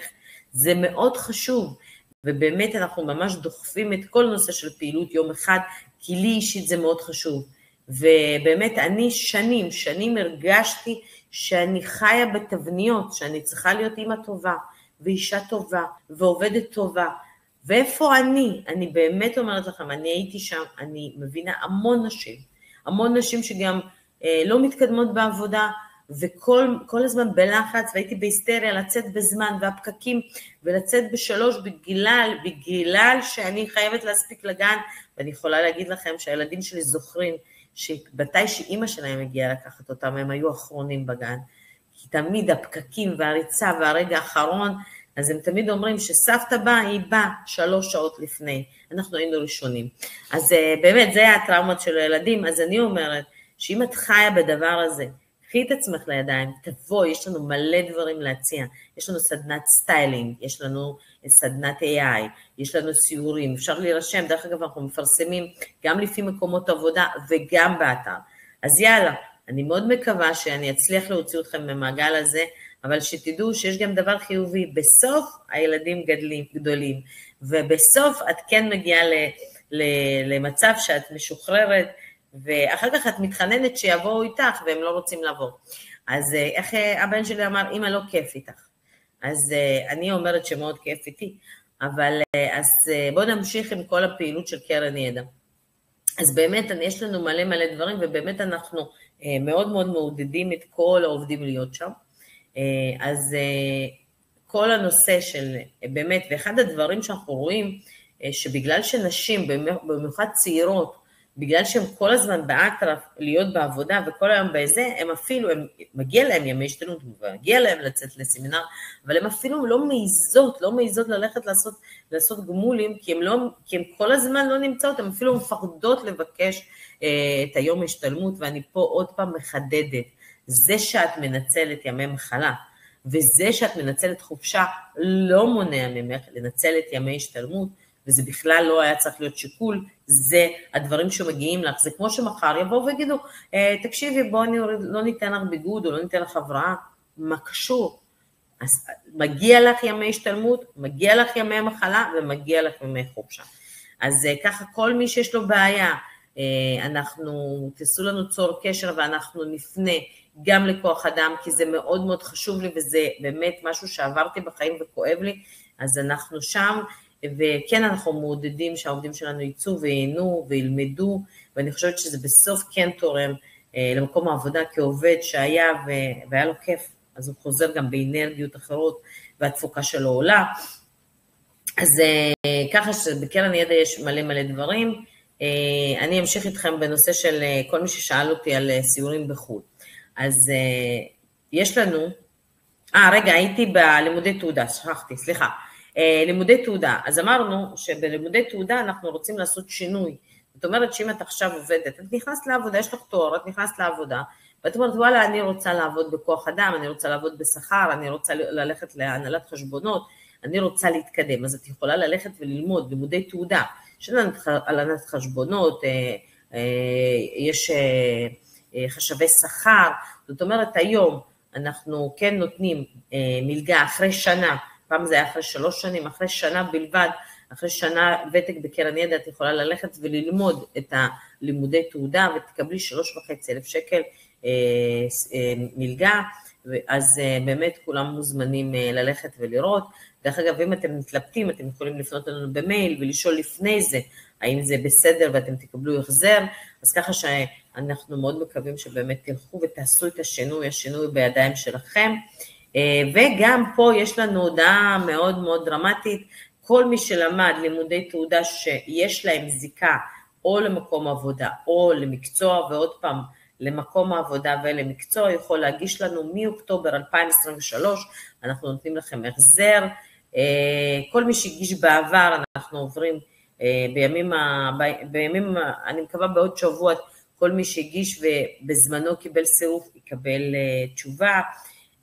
זה מאוד חשוב, ובאמת אנחנו ממש דוחפים את כל נושא של פעילות יום אחד, כי לי אישית זה מאוד חשוב, ובאמת אני שנים הרגשתי שאני חיה בתבניות, שאני צריכה להיות אימא טובה, ואישה טובה, ועובדת טובה, ואיפה אני באמת אומרת לכם, אני הייתי שם, אני מבינה המון נשים שגם לא מתקדמות בעבודה, וכל הזמן בלחץ, והייתי בהיסטריה לצאת בזמן, והפקקים, ולצאת ב3 בגלל שאני חייבת להספיק לגן, ואני יכולה להגיד לכם שהילדים שלי זוכרים, שבתי שאימא שלהם הגיעה לקחת אותם, הם היו אחרונים בגן, כי תמיד הפקקים והריצה והרגע האחרון, אז הם תמיד אומרים שסבתא באה, היא באה 3 שעות לפני, אנחנו היינו ראשונים. אז באמת, זה היה הטראומות של הילדים, אז אני אומרת, שאם את חיה בדבר הזה, קחי את עצמך לידיים, תבוא, יש לנו מלא דברים להציע, יש לנו סדנת סטיילינג, יש לנו סדנת AI, יש לנו סיורים, אפשר להירשם, דרך אגב אנחנו מפרסמים גם לפי מקומות עבודה וגם באתר. אז יאללה, אני מאוד מקווה שאני אצליח להוציא אתכם ממעגל הזה, אבל שתדעו שיש גם דבר חיובי, בסוף הילדים גדולים, ובסוף את כן מגיעה למצב שאת משוחררת, ואחר כך את מתחננת שיבואו איתך, והם לא רוצים לבוא. אז איך הבן שלי אמר, אמא לא כיף איתך. אז אני אומרת שמאוד כיף איתי, אבל אז בואו נמשיך עם כל הפעילות של קרן ידע. אז באמת יש לנו מלא דברים, ובאמת אנחנו מאוד מאוד מעודדים את כל העובדים להיות שם. אז כל הנושא של באמת, ואחד הדברים שאנחנו רואים, שבגלל שנשים, במיוחד צעירות, בגלל שהן כל הזמן באטרף להיות בעבודה וכל היום בזה, הם אפילו, מגיע להם ימי השתלמות, מגיע להם לצאת לסמינר, אבל הם אפילו לא מעיזות ללכת לעשות גמולים, כי הם כל הזמן לא נמצאות, הם אפילו מפחדות לבקש את היום השתלמות, ואני פה עוד פעם מחדדת, זה שאת מנצלת ימי מחלה, וזה שאת מנצלת חופשה, לא מונע ממך לנצל את ימי השתלמות, וזה בכלל לא היה צריך להיות שיקול, זה הדברים שמגיעים לך, זה כמו שמחר יבואו ויגידו, תקשיבי, בואו לא ניתן לך ביגוד, או לא ניתן לך הבראה, מה קשור? אז מגיע לך ימי השתלמות, מגיע לך ימי מחלה, ומגיע לך ימי חופשה. אז ככה כל מי שיש לו בעיה, תעשו לנו צור קשר, ואנחנו נפנה גם לכוח אדם, כי זה מאוד מאוד חשוב לי, וזה באמת משהו שעברתי בחיים וכואב לי, אז אנחנו שם, וכן אנחנו מעודדים שהעובדים שלנו ייצאו וייהנו וילמדו, ואני חושבת שזה בסוף כן תורם למקום העבודה כעובד שהיה והיה לו כיף, אז הוא חוזר גם באנרגיות אחרות, והתפוקה שלו עולה. אז ככה שבקרן ידע יש מלא דברים. אני אמשיך איתכם בנושא של כל מי ששאל אותי על סיורים בחו"ל. אז יש לנו, רגע, הייתי בלימודי תעודה, שכחתי, סליחה. לימודי תעודה, אז אמרנו שבלימודי תעודה אנחנו רוצים לעשות שינוי, זאת אומרת שאם את עכשיו עובדת, את נכנסת לעבודה, יש לך תואר, את נכנסת לעבודה, ואת אומרת וואלה אני רוצה לעבוד בכוח אדם, אני רוצה לעבוד בשכר, אני רוצה ללכת להנהלת חשבונות, אני רוצה להתקדם, אז את יכולה ללכת וללמוד לימודי תעודה, של הנהלת חשבונות, יש חשבי שכר, זאת אומרת היום אנחנו כן נותנים מלגה אחרי שנה, פעם זה היה אחרי 3 שנים, אחרי שנה בלבד, אחרי שנה ותק בקרן ידע, את יכולה ללכת וללמוד את הלימודי תעודה, ותקבלי 3,500 שקל מלגה, אז באמת כולם מוזמנים ללכת ולראות. דרך אגב, אם אתם מתלבטים, אתם יכולים לפנות לנו במייל ולשאול לפני זה, האם זה בסדר ואתם תקבלו החזר, אז ככה שאנחנו מאוד מקווים שבאמת תלכו ותעשו את השינוי בידיים שלכם, וגם פה יש לנו הודעה מאוד מאוד דרמטית, כל מי שלמד לימודי תעודה שיש להם זיקה או למקום עבודה או למקצוע, ועוד פעם למקום העבודה ולמקצוע, יכול להגיש לנו מאוקטובר 2023, אנחנו נותנים לכם החזר, כל מי שהגיש בעבר, אנחנו עוברים בימים, אני מקווה בעוד שבוע, כל מי שהגיש ובזמנו קיבל סירוב, יקבל תשובה,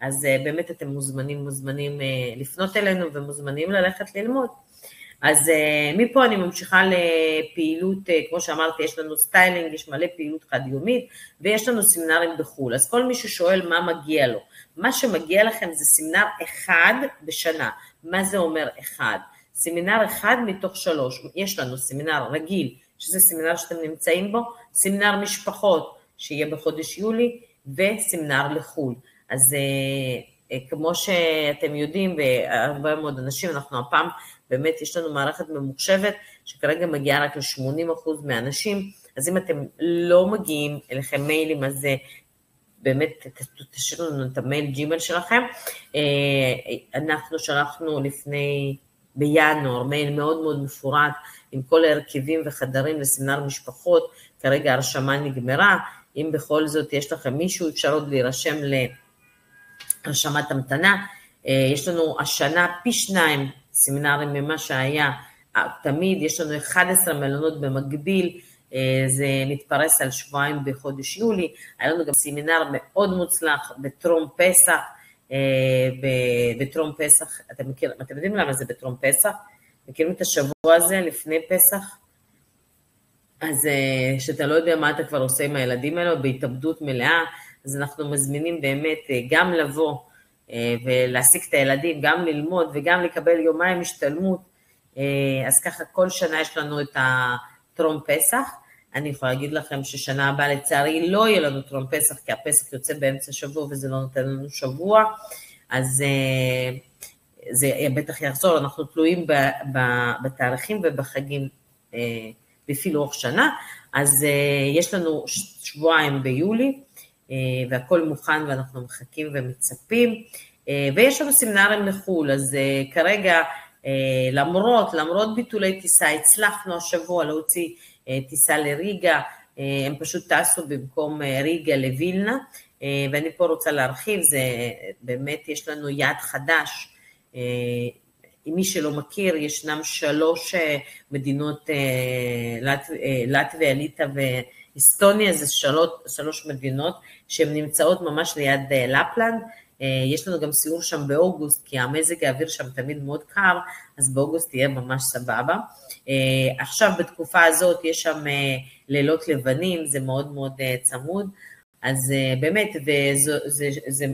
אז באמת אתם מוזמנים לפנות אלינו, ומוזמנים ללכת ללמוד. אז מפה אני ממשיכה לפעילות, כמו שאמרתי, יש לנו סטיילינג, יש מלא פעילות חד יומית, ויש לנו סמינרים בחול. אז כל מי ששואל מה מגיע לו, מה שמגיע לכם זה סמינר אחד בשנה. מה זה אומר אחד? סמינר אחד מתוך 3. יש לנו סמינר רגיל, שזה סמינר שאתם נמצאים בו, סמינר משפחות, שיהיה בחודש יולי, וסמינר לחול. אז כמו שאתם יודעים, והרבה מאוד אנשים, אנחנו הפעם, באמת יש לנו מערכת ממוחשבת, שכרגע מגיעה רק ל-80% מהאנשים, אז אם אתם לא מגיעים אליכם מיילים, אז באמת תשאירו לנו את המייל ג'ימייל שלכם, אנחנו שלחנו בינואר מייל מאוד מאוד מפורט, עם כל ההרכבים וחדרים לסמינר משפחות, כרגע הרשמה נגמרה, אם בכל זאת יש לכם מישהו, אפשר עוד להירשם להרשמת המתנה, יש לנו השנה פי 2 סמינרים ממה שהיה תמיד, יש לנו 11 מלונות במקביל, זה מתפרס על שבועיים בחודש יולי, היה לנו גם סמינר מאוד מוצלח בטרום פסח, בטרום פסח, אתם יודעים למה זה בטרום פסח? מכירים את השבוע הזה לפני פסח? אז שאתה לא יודע מה אתה כבר עושה עם הילדים האלו, בהתאבדות מלאה, אז אנחנו מזמינים באמת גם לבוא ולהשיג את הילדים, גם ללמוד וגם לקבל יומיים השתלמות, אז ככה כל שנה יש לנו את הטרום פסח, אני יכולה להגיד לכם ששנה הבאה לצערי לא יהיה לנו טרום פסח, כי הפסח יוצא באמצע שבוע וזה לא נותן לנו שבוע, אז זה בטח יחזור, אנחנו תלויים בתאריכים ובחגים בפי לוח שנה, אז יש לנו שבועיים ביולי, והכל מוכן ואנחנו מחכים ומצפים, ויש לנו סמינרים לחו"ל, אז כרגע למרות ביטולי טיסה, הצלחנו השבוע להוציא טיסה לריגה, הם פשוט טסו במקום ריגה לווילנה, ואני פה רוצה להרחיב, זה באמת יש לנו יעד חדש, אם מי שלא מכיר, ישנם 3 מדינות, לטביה, ליטא ואסטוניה, זה 3 מדינות שהן נמצאות ממש ליד לפלנד, יש לנו גם סיור שם באוגוסט, כי המזג האוויר שם תמיד מאוד קר, אז באוגוסט תהיה ממש סבבה. עכשיו בתקופה הזאת יש שם לילות לבנים, זה מאוד מאוד צמוד, אז באמת,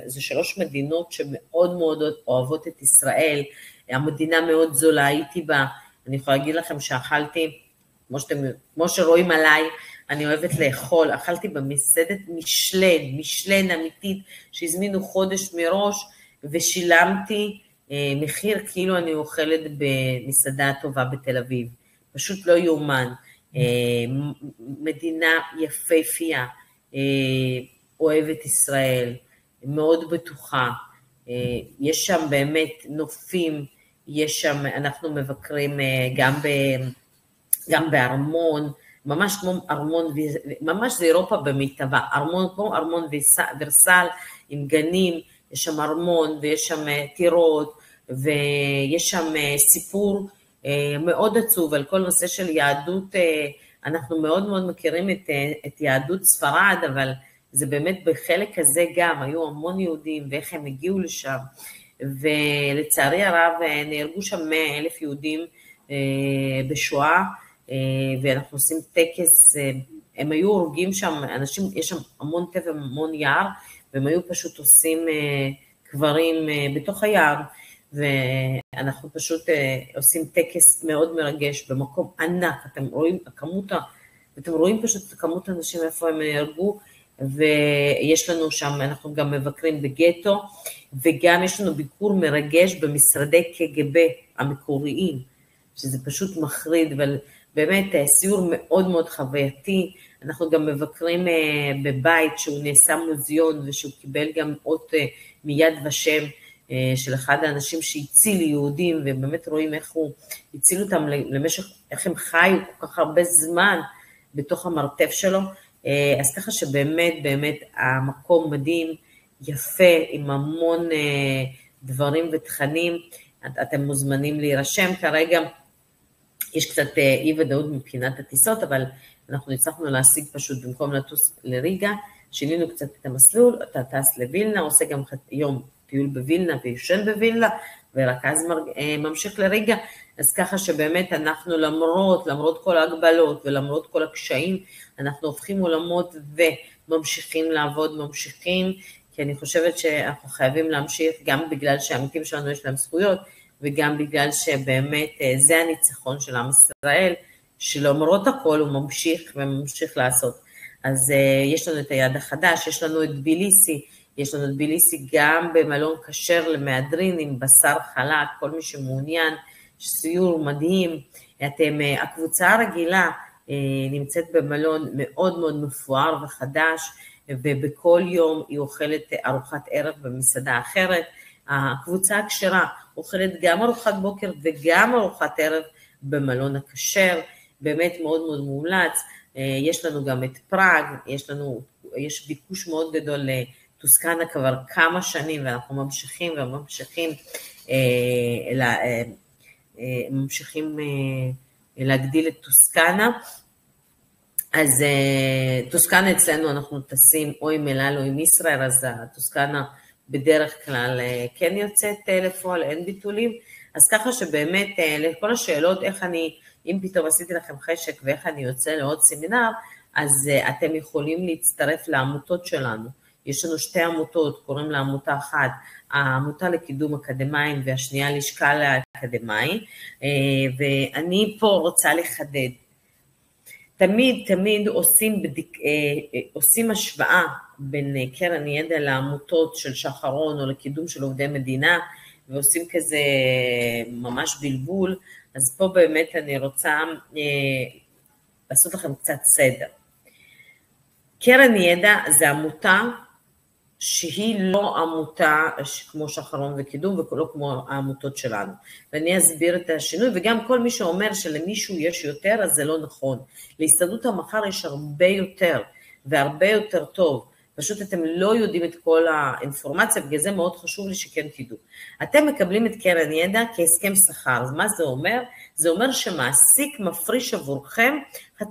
זה 3 מדינות שמאוד מאוד אוהבות את ישראל, המדינה מאוד זולה, הייתי בה, אני יכולה להגיד לכם שאכלתי, כמו שרואים עליי, אני אוהבת לאכול, אכלתי במסעדת משלן אמיתית, שהזמינו חודש מראש, ושילמתי מחיר כאילו אני אוכלת במסעדה טובה בתל אביב, פשוט לא יאומן, מדינה יפהפייה, אוהבת ישראל, מאוד בטוחה, יש שם באמת נופים, יש שם, אנחנו מבקרים גם בארמון, ממש כמו ארמון, ממש זה אירופה במיטבה, ארמון כמו ארמון ורסל עם גנים, יש שם ארמון ויש שם טירות, ויש שם סיפור מאוד עצוב על כל נושא של יהדות, אנחנו מאוד מאוד מכירים את יהדות ספרד, אבל זה באמת בחלק הזה גם, היו המון יהודים ואיך הם הגיעו לשם, ולצערי הרב נהרגו שם 100,000 יהודים בשואה, ואנחנו עושים טקס, הם היו הורגים שם, אנשים, יש שם המון טבע, המון יער, והם היו פשוט עושים קברים בתוך היער, ואנחנו פשוט עושים טקס מאוד מרגש, במקום ענק, אתם רואים פשוט את כמות האנשים איפה הם נהרגו, ויש לנו שם, אנחנו גם מבקרים בגטו, וגם יש לנו ביקור מרגש במשרדי קג"ב המקוריים, שזה פשוט מחריד, אבל באמת סיור מאוד מאוד חווייתי, אנחנו גם מבקרים בבית שהוא נעשה מוזיאון, ושהוא קיבל גם אות מיד ושם, של אחד האנשים שהציל יהודים, ובאמת רואים איך הוא הציל אותם למשך, איך הם חיו כל כך הרבה זמן בתוך המרתף שלו, אז ככה שבאמת, באמת המקום מדהים, יפה, עם המון דברים ותכנים, אתם מוזמנים להירשם, כרגע יש קצת אי ודאות מבחינת הטיסות, אבל אנחנו הצלחנו להשיג פשוט במקום לטוס לריגה, שינינו קצת את המסלול, אתה טס לווילנה, עושה גם יום טיול בווילנה ויושן בווילנה, ורק אז ממשיך לריגה, אז ככה שבאמת אנחנו למרות כל ההגבלות ולמרות כל הקשיים, אנחנו הופכים עולמות וממשיכים לעבוד, כי אני חושבת שאנחנו חייבים להמשיך, גם בגלל שהעמיתים שלנו יש להם זכויות, וגם בגלל שבאמת זה הניצחון של עם ישראל, שלמרות הכל הוא ממשיך לעשות. אז יש לנו את היעד החדש, יש לנו את ביליסי, גם במלון כשר למהדרין עם בשר חלק, כל מי שמעוניין, סיור מדהים, הקבוצה הרגילה נמצאת במלון מאוד מאוד מפואר וחדש, ובכל יום היא אוכלת ארוחת ערב במסעדה אחרת, הקבוצה הכשרה אוכלת גם ארוחת בוקר וגם ארוחת ערב במלון הכשר, באמת מאוד מאוד מומלץ, יש לנו גם את פראג, יש ביקוש מאוד גדול לטוסקנה כבר כמה שנים, ואנחנו ממשיכים להגדיל את טוסקנה, אז טוסקנה אצלנו אנחנו טסים או עם אל-על או עם ישראל, אז הטוסקנה בדרך כלל כן יוצאת לפועל, אין ביטולים, אז ככה שבאמת לכל השאלות אם פתאום עשיתי לכם חשק ואיך אני יוצא לעוד סמינר, אז אתם יכולים להצטרף לעמותות שלנו, יש לנו 2 עמותות, קוראים לה עמותה אחת, העמותה לקידום אקדמיים והשנייה לשכה לאקדמי, ואני פה רוצה לחדד, תמיד עושים השוואה בין קרן ידע לעמותות של שחרון או לקידום של עובדי מדינה, ועושים כזה ממש בלבול, אז פה באמת אני רוצה לעשות לכם קצת סדר. קרן ידע זה עמותה שהיא לא עמותה כמו שחרון וקידום ולא כמו העמותות שלנו. ואני אסביר את השינוי, וגם כל מי שאומר שלמישהו יש יותר, אז זה לא נכון. להסתדרות המחר יש הרבה יותר, והרבה יותר טוב. פשוט אתם לא יודעים את כל האינפורמציה, בגלל זה מאוד חשוב לי שכן תדעו. אתם מקבלים את קרן ידע כהסכם שכר, אז מה זה אומר? זה אומר שמעסיק מפריש עבורכם 0.5%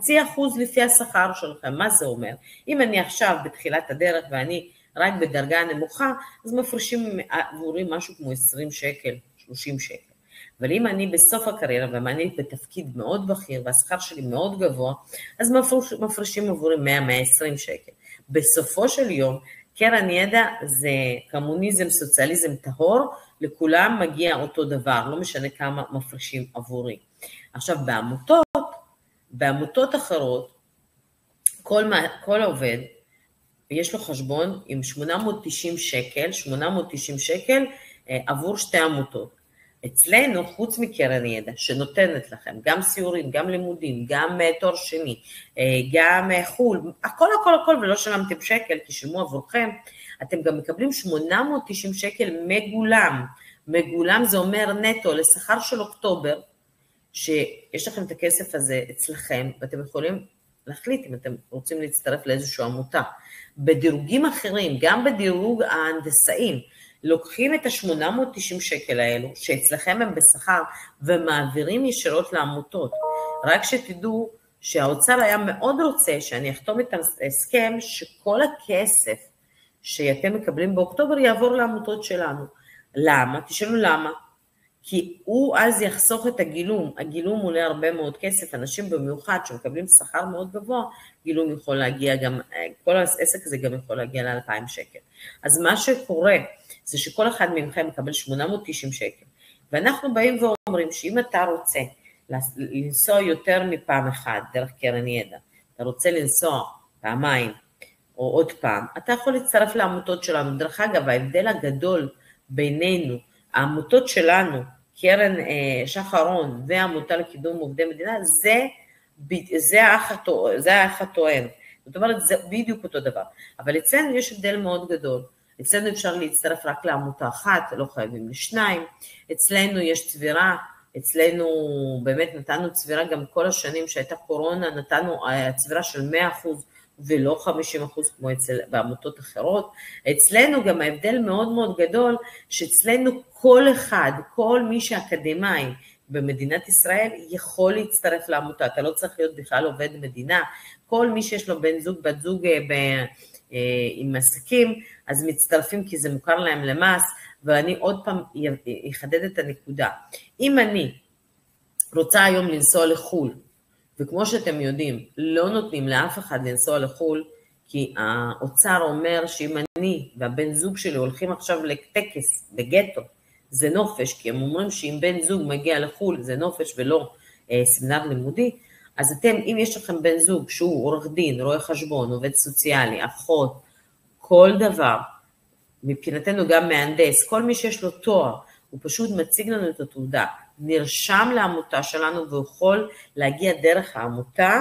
לפי השכר שלכם. מה זה אומר? אם אני עכשיו בתחילת הדרך ואני רק בדרגה נמוכה, אז מפרישים עבורי משהו כמו 20 שקל, 30 שקל. אבל אם אני בסוף הקריירה ואני בתפקיד מאוד בכיר והשכר שלי מאוד גבוה, אז מפרישים עבורי 100-120 שקל. בסופו של יום, קרן ידע זה קומוניזם, סוציאליזם טהור, לכולם מגיע אותו דבר, לא משנה כמה מפרישים עבורי. עכשיו בעמותות אחרות, כל עובד, יש לו חשבון עם 890 שקל עבור שתי עמותות. אצלנו, חוץ מקרן ידע, שנותנת לכם גם סיורים, גם לימודים, גם תואר שני, גם חול, הכל, ולא שלמתם שקל, כי שילמו עבורכם, אתם גם מקבלים 890 שקל מגולם. מגולם זה אומר נטו לשכר של אוקטובר, שיש לכם את הכסף הזה אצלכם, ואתם יכולים להחליט אם אתם רוצים להצטרף לאיזושהי עמותה. בדירוגים אחרים, גם בדירוג ההנדסאים, לוקחים את ה-890 שקל האלו, שאצלכם הם בשכר, ומעבירים ישירות לעמותות. רק שתדעו שהאוצר היה מאוד רוצה שאני אחתום את ההסכם, שכל הכסף שאתם מקבלים באוקטובר יעבור לעמותות שלנו. למה? תשאלו למה. כי הוא אז יחסוך את הגילום. הגילום עולה הרבה מאוד כסף, אנשים במיוחד שמקבלים שכר מאוד גבוה, גילום יכול להגיע גם, כל העסק הזה גם יכול להגיע ל-2,000 שקל. אז מה שקורה זה שכל אחד מכם מקבל 890 שקל, ואנחנו באים ואומרים שאם אתה רוצה לנסוע יותר מפעם אחת דרך קרן ידע, אתה רוצה לנסוע פעמיים או עוד פעם, אתה יכול להצטרף לעמותות שלנו. דרך אגב, ההבדל הגדול בינינו, העמותות שלנו, קרן שחרון והעמותה לקידום עובדי מדינה, זה האח הטוען. זאת אומרת, זה בדיוק אותו דבר. אבל אצלנו יש הבדל מאוד גדול. אצלנו אפשר להצטרף רק לעמותה אחת, לא חייבים לשניים. אצלנו יש צבירה, אצלנו באמת נתנו צבירה גם כל השנים שהייתה קורונה, נתנו צבירה של 100% ולא 50% כמו בעמותות אחרות. אצלנו גם ההבדל מאוד מאוד גדול, שאצלנו כל אחד, כל מי שאקדמאי במדינת ישראל יכול להצטרף לעמותה, אתה לא צריך להיות בכלל עובד מדינה, כל מי שיש לו בן זוג, בת זוג עם עסקים, אז מצטרפים כי זה מוכר להם למס, ואני עוד פעם אחדד את הנקודה. אם אני רוצה היום לנסוע לחול, וכמו שאתם יודעים, לא נותנים לאף אחד לנסוע לחול, כי האוצר אומר שאם אני והבן זוג שלי הולכים עכשיו לטקס בגטו, זה נופש, כי הם אומרים שאם בן זוג מגיע לחול, זה נופש ולא סמינר לימודי, אז אתם, אם יש לכם בן זוג שהוא עורך דין, רואה חשבון, עובד סוציאלי, אחות, כל דבר, מבחינתנו גם מהנדס, כל מי שיש לו תואר, הוא פשוט מציג לנו את התעודה, נרשם לעמותה שלנו ויכול להגיע דרך העמותה,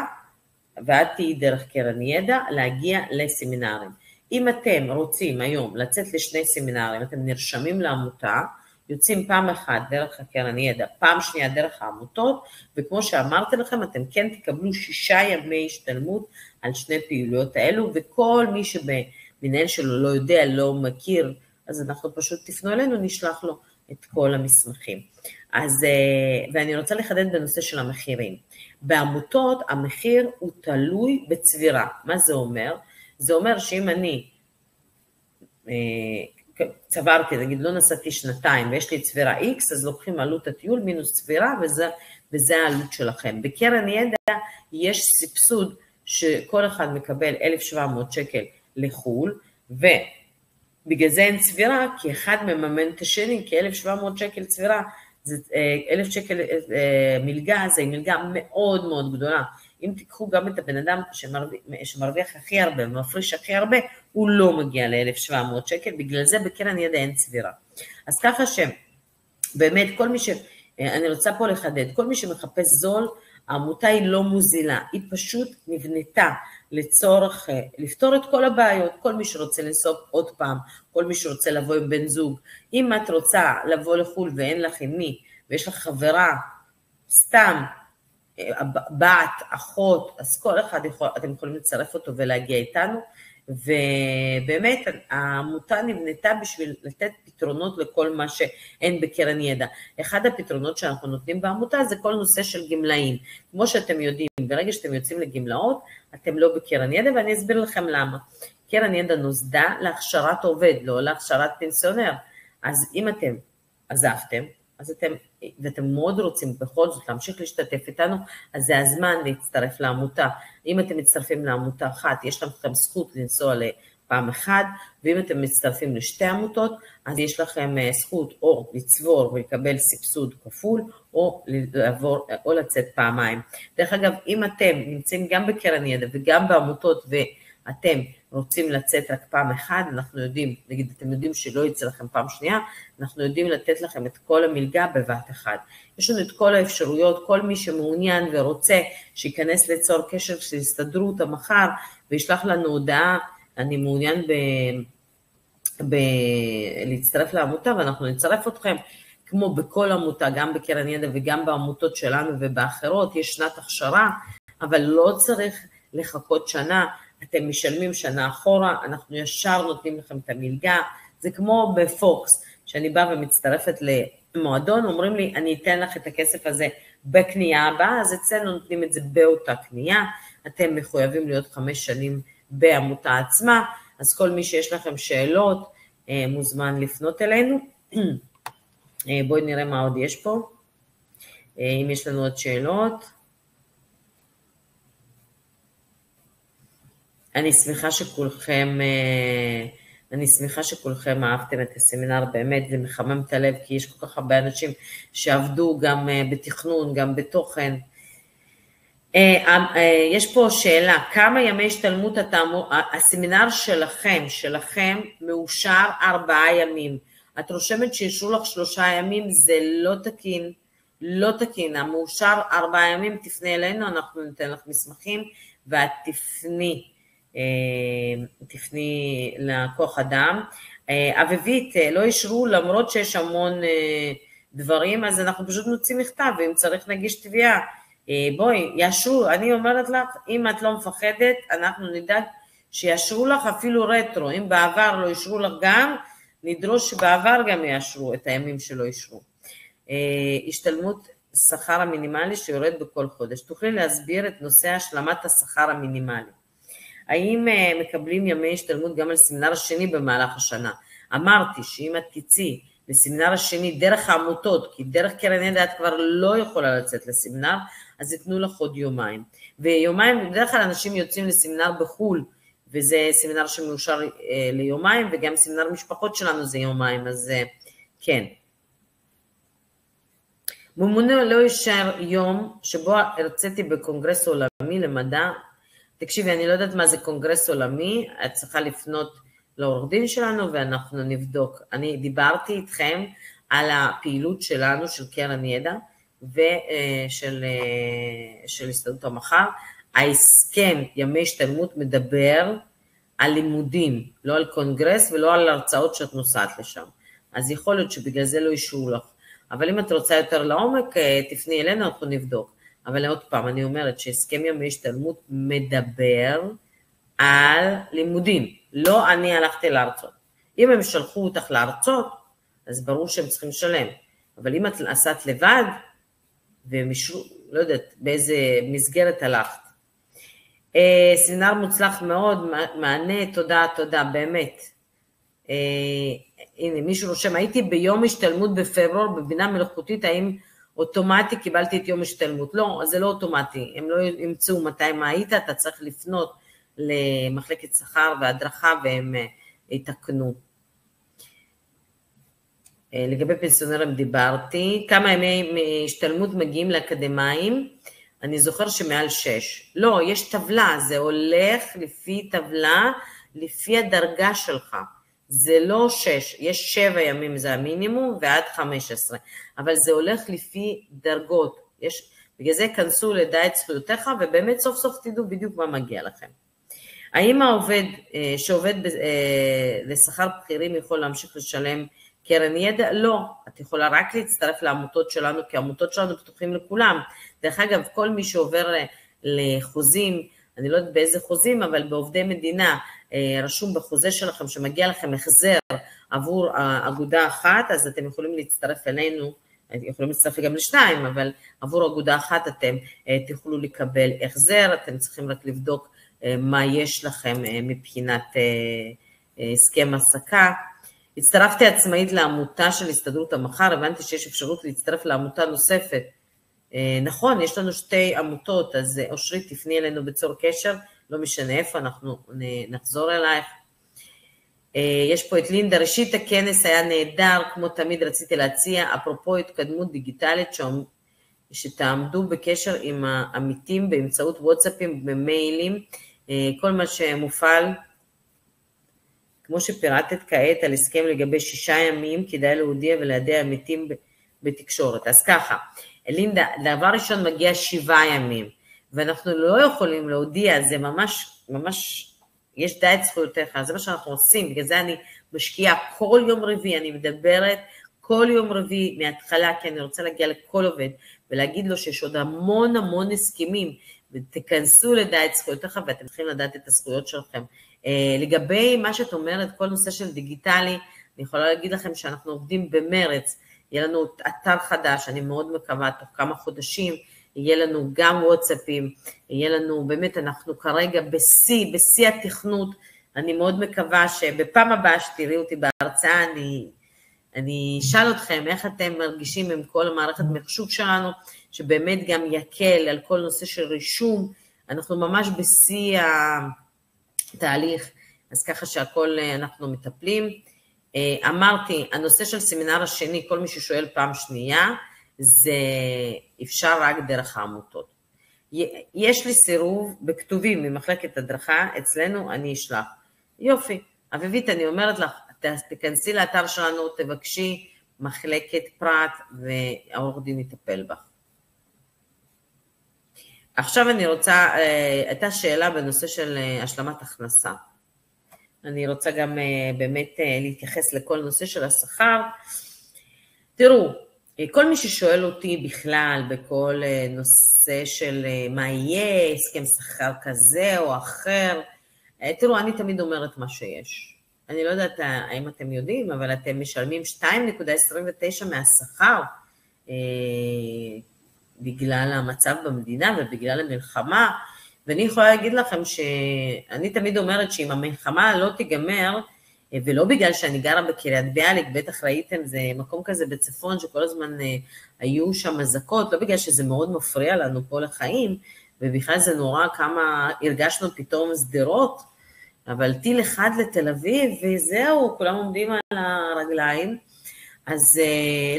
ועד תהי דרך קרן ידע, להגיע לסמינרים. אם אתם רוצים היום לצאת לשני סמינרים, אתם נרשמים לעמותה, יוצאים פעם אחת דרך הקרן ידע, פעם שנייה דרך העמותות, וכמו שאמרתי לכם, אתם כן תקבלו 6 ימי השתלמות על שני פעילויות האלו, וכל מי שבמנהל שלו לא יודע, לא מכיר, אז אנחנו פשוט תפנו אלינו, נשלח לו את כל המסמכים. אז, ואני רוצה לחדד בנושא של המחירים. בעמותות המחיר הוא תלוי בצבירה. מה זה אומר? זה אומר שאם אני צברתי, נגיד לא נסעתי 2 ויש לי צבירה X, אז לוקחים עלות הטיול מינוס צבירה, וזה העלות שלכם. בקרן ידע יש סבסוד שכל אחד מקבל 1,700 שקל לחול, ובגלל זה אין צבירה, כי אחד מממן את השני, כי 1,700 שקל צבירה, 1,000 שקל מלגה, זה מלגה מאוד מאוד גדולה. אם תיקחו גם את הבן אדם שמרוויח הכי הרבה, מפריש הכי הרבה, הוא לא מגיע ל-1,700 שקל, בגלל זה בקרן ידע אין צבירה. אז ככה שבאמת כל מי אני רוצה פה לחדד, כל מי שמחפש זול, העמותה היא לא מוזילה, היא פשוט נבנתה לצורך לפתור את כל הבעיות, כל מי שרוצה לנסות עוד פעם, כל מי שרוצה לבוא עם בן זוג, אם את רוצה לבוא לחול ואין לך עם מי, ויש לך חברה, סתם, בת, אחות, אז כל אחד אתם יכולים לצרף אותו ולהגיע איתנו, ובאמת העמותה נבנתה בשביל לתת פתרונות לכל מה שאין בקרן ידע. אחד הפתרונות שאנחנו נותנים בעמותה זה כל נושא של גמלאים. כמו שאתם יודעים, ברגע שאתם יוצאים לגמלאות, אתם לא בקרן ידע, ואני אסביר לכם למה. קרן ידע נוסדה להכשרת עובד, לא להכשרת פנסיונר. אז אם אתם עזבתם, ואתם מאוד רוצים בכל זאת להמשיך להשתתף איתנו, אז זה הזמן להצטרף לעמותה. אם אתם מצטרפים לעמותה אחת, יש לכם זכות לנסוע לפעם אחת, ואם אתם מצטרפים לשתי עמותות, אז יש לכם זכות או לצבור ולקבל סבסוד כפול, או לעבור, או לצאת פעמיים. דרך אגב, אם אתם נמצאים גם בקרן ידע וגם בעמותות, ואתם רוצים לצאת רק פעם אחת, אנחנו יודעים, נגיד אתם יודעים שלא יצא לכם פעם שנייה, אנחנו יודעים לתת לכם את כל המלגה בבת אחת. יש לנו את כל האפשרויות, כל מי שמעוניין ורוצה שיכנס ליצור קשר של הסתדרות המחר, וישלח לנו הודעה, אני מעוניין להצטרף לעמותה, ואנחנו נצרף אתכם, כמו בכל עמותה, גם בקרן ידע וגם בעמותות שלנו ובאחרות, יש שנת הכשרה, אבל לא צריך לחכות שנה, אתם משלמים שנה אחורה, אנחנו ישר נותנים לכם את המלגה, זה כמו בפוקס, שאני באה ומצטרפת למועדון, אומרים לי, אני אתן לך את הכסף הזה בקנייה הבאה, אז אצלנו נותנים את זה באותה קנייה, אתם מחויבים להיות 5 שנים בעמותה עצמה, אז כל מי שיש לכם שאלות, מוזמן לפנות אלינו. בואי נראה מה עוד יש פה, אם יש לנו עוד שאלות. אני שמחה שכולכם אהבתם את הסמינר, באמת זה מחמם את הלב, כי יש כל כך הרבה אנשים שעבדו גם בתכנון, גם בתוכן. יש פה שאלה, כמה ימי השתלמות הסמינר שלכם מאושר 4 ימים, את רושמת שישרו לך 3 ימים, זה לא תקין, המאושר 4 ימים, תפני אלינו, אנחנו ניתן לך מסמכים, ואת תפני לכוח אדם. אביבית, לא ישרו, למרות שיש המון דברים, אז אנחנו פשוט נוציא מכתב, ואם צריך נגיש תביעה, בואי, ישרו, אני אומרת לך, אם את לא מפחדת, אנחנו נדאג שישרו לך אפילו רטרו, אם בעבר לא ישרו לך גם, נדרוש שבעבר גם ישרו את הימים שלא ישרו. השתלמות שכר המינימלי שיורד בכל חודש, תוכלי להסביר את נושא השלמת השכר המינימלי. האם מקבלים ימי השתלמות גם על סמינר השני במהלך השנה? אמרתי שאם את תצאי לסמינר השני דרך העמותות, כי דרך קרן ידע את כבר לא יכולה לצאת לסמינר, אז יתנו לך עוד יומיים. ויומיים, בדרך כלל אנשים יוצאים לסמינר בחול, וזה סמינר שמאושר ליומיים, וגם סמינר משפחות שלנו זה יומיים, אז כן. ממונה לא יישאר יום שבו הרציתי בקונגרס עולמי למדע, תקשיבי, אני לא יודעת מה זה קונגרס עולמי, את צריכה לפנות לעורך דין שלנו ואנחנו נבדוק. אני דיברתי איתכם על הפעילות שלנו, של קרן ידע ושל הסתדרות המחר. ההסכם ימי השתלמות מדבר על לימודים, לא על קונגרס ולא על הרצאות שאת נוסעת לשם. אז יכול להיות שבגלל זה לא אישרו לך. אבל אם את רוצה יותר לעומק, תפני אלינו, אנחנו נבדוק. אבל עוד פעם, אני אומרת שהסכם ימי השתלמות מדבר על לימודים. לא אני הלכתי לארצות. אם הם שלחו אותך לארצות, אז ברור שהם צריכים לשלם. אבל אם את עשת לבד, ומשהו, לא יודעת באיזה מסגרת הלכת. סמינר מוצלח מאוד, מענה, תודה, באמת. הנה, מישהו רושם, הייתי ביום השתלמות בפברואר, בבינה מלאכותית, האם אוטומטי קיבלתי את יום השתלמות? לא, זה לא אוטומטי, הם לא ימצאו מתי מה היית, אתה צריך לפנות למחלקת שכר והדרכה, והם יתקנו. לגבי פנסיונרים דיברתי, כמה ימי השתלמות מגיעים לאקדמיים? אני זוכר שמעל 6. לא, יש טבלה, זה הולך לפי טבלה, לפי הדרגה שלך. זה לא 6, יש 7 ימים זה המינימום ועד 15, אבל זה הולך לפי דרגות. בגלל זה כנסו לדע את זכויותיך, ובאמת סוף סוף תדעו בדיוק מה מגיע לכם. האם העובד שעובד לשכר בכירים יכול להמשיך לשלם קרן ידע? לא, את יכולה רק להצטרף לעמותות שלנו, כי העמותות שלנו פתוחים לכולם. דרך אגב, כל מי שעובר לחוזים, אני לא יודעת באיזה חוזים, אבל בעובדי מדינה, רשום בחוזה שלכם שמגיע לכם החזר עבור אגודה אחת, אז אתם יכולים להצטרף אלינו, יכולים להצטרף גם לשניים, אבל עבור אגודה אחת אתם תוכלו לקבל החזר, אתם צריכים רק לבדוק מה יש לכם מבחינת הסכם העסקה. הצטרפתי עצמאית לעמותה של הסתדרות המחר, הבנתי שיש אפשרות להצטרף לעמותה נוספת. נכון, יש לנו שתי עמותות, אז אושרית תפני אלינו בצור קשר, לא משנה איפה, אנחנו נחזור אלייך. יש פה את לינדה, ראשית הכנס היה נהדר, כמו תמיד רציתי להציע, אפרופו התקדמות דיגיטלית, שתעמדו בקשר עם העמיתים באמצעות וואטסאפים במיילים, כל מה שמופעל, כמו שפירטת כעת על הסכם לגבי 6 ימים, כדאי להודיע ולהדיע עמיתים בתקשורת. אז ככה, לינדה, דבר ראשון מגיע 7 ימים, ואנחנו לא יכולים להודיע, זה ממש, יש דע את זכויותיך, זה מה שאנחנו עושים, בגלל זה אני משקיעה כל יום רביעי, אני מדברת כל יום רביעי מההתחלה, כי אני רוצה להגיע לכל עובד, ולהגיד לו שיש עוד המון הסכמים, ותכנסו לדע את זכויותיך, ואתם צריכים לדעת את הזכויות שלכם. לגבי מה שאת אומרת, כל נושא של דיגיטלי, אני יכולה להגיד לכם שאנחנו עובדים במרץ, יהיה לנו אתר חדש, אני מאוד מקווה, תוך כמה חודשים, יהיה לנו גם וואטסאפים, יהיה לנו, באמת אנחנו כרגע בשיא התכנות, אני מאוד מקווה שבפעם הבאה שתראי אותי בהרצאה, אני אשאל אתכם איך אתם מרגישים עם כל המערכת מחשוב שלנו, שבאמת גם יקל על כל נושא של רישום, אנחנו ממש בשיא התהליך, אז ככה שהכל אנחנו מטפלים. אמרתי, הנושא של סמינר השני, כל מי ששואל פעם שנייה, זה אפשר רק דרך העמותות. יש לי סירוב בכתובים ממחלקת הדרכה, אצלנו אני אשלח. יופי, אביבית, אני אומרת לך, תכנסי לאתר שלנו, תבקשי מחלקת פרט, והעורך דין יטפל בך. עכשיו אני רוצה, הייתה שאלה בנושא של השלמת הכנסה. אני רוצה גם באמת להתייחס לכל נושא של השכר. תראו, כל מי ששואל אותי בכלל בכל נושא של מה יהיה, הסכם שכר כזה או אחר, תראו, אני תמיד אומרת מה שיש. אני לא יודעת האם אתם יודעים, אבל אתם משלמים 2.29 מהשכר, בגלל המצב במדינה ובגלל המלחמה, ואני יכולה להגיד לכם שאני תמיד אומרת שאם המלחמה לא תיגמר, ולא בגלל שאני גרה בקריית ביאליק, בטח ראיתם, זה מקום כזה בצפון שכל הזמן היו שם אזעקות, לא בגלל שזה מאוד מפריע לנו פה לחיים, ובכלל זה נורא כמה הרגשנו פתאום סדרות, אבל טיל אחד לתל אביב, וזהו, כולם עומדים על הרגליים, אז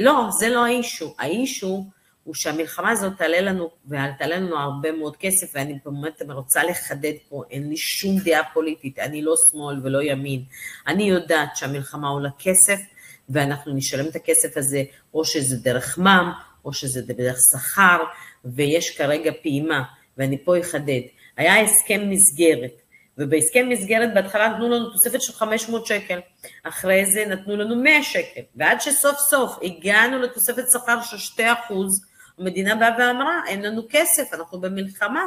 לא, זה לא האישו, האישו הוא שהמלחמה הזאת תעלה לנו, ותעלה לנו הרבה מאוד כסף, ואני באמת רוצה לחדד פה, אין לי שום דעה פוליטית, אני לא שמאל ולא ימין, אני יודעת שהמלחמה עולה כסף, ואנחנו נשלם את הכסף הזה, או שזה דרך מם, או שזה דרך שכר, ויש כרגע פעימה, ואני פה אחדד, היה הסכם מסגרת, ובהסכם מסגרת בהתחלה נתנו לנו תוספת של 500 שקל, אחרי זה נתנו לנו 100 שקל, ועד שסוף סוף הגענו לתוספת שכר של 2%, המדינה באה ואמרה, אין לנו כסף, אנחנו במלחמה,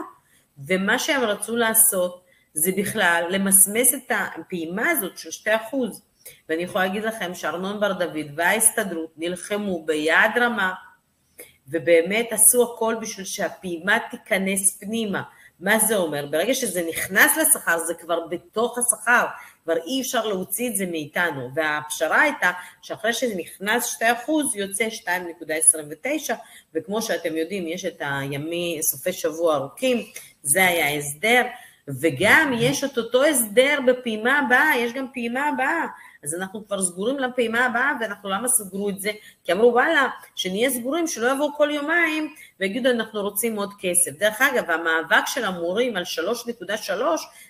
ומה שהם רצו לעשות, זה בכלל למסמס את הפעימה הזאת של 2%, ואני יכולה להגיד לכם שארנון בר דוד וההסתדרות נלחמו ביד רמה, ובאמת עשו הכל בשביל שהפעימה תיכנס פנימה. מה זה אומר? ברגע שזה נכנס לשכר, זה כבר בתוך השכר, כבר אי אפשר להוציא את זה מאיתנו, והפשרה הייתה שאחרי שזה נכנס 2% יוצא 2.29, וכמו שאתם יודעים, יש את הימי סופי שבוע ארוכים, זה היה הסדר, וגם יש את אותו הסדר בפעימה הבאה, יש גם פעימה הבאה, אז אנחנו כבר סגורים לפעימה הבאה, ואנחנו למה סגרו את זה? כי אמרו, וואלה, שנהיה סגורים, שלא יבואו כל יומיים, ויגידו, אנחנו רוצים עוד כסף. דרך אגב, המאבק של המורים על 3.3,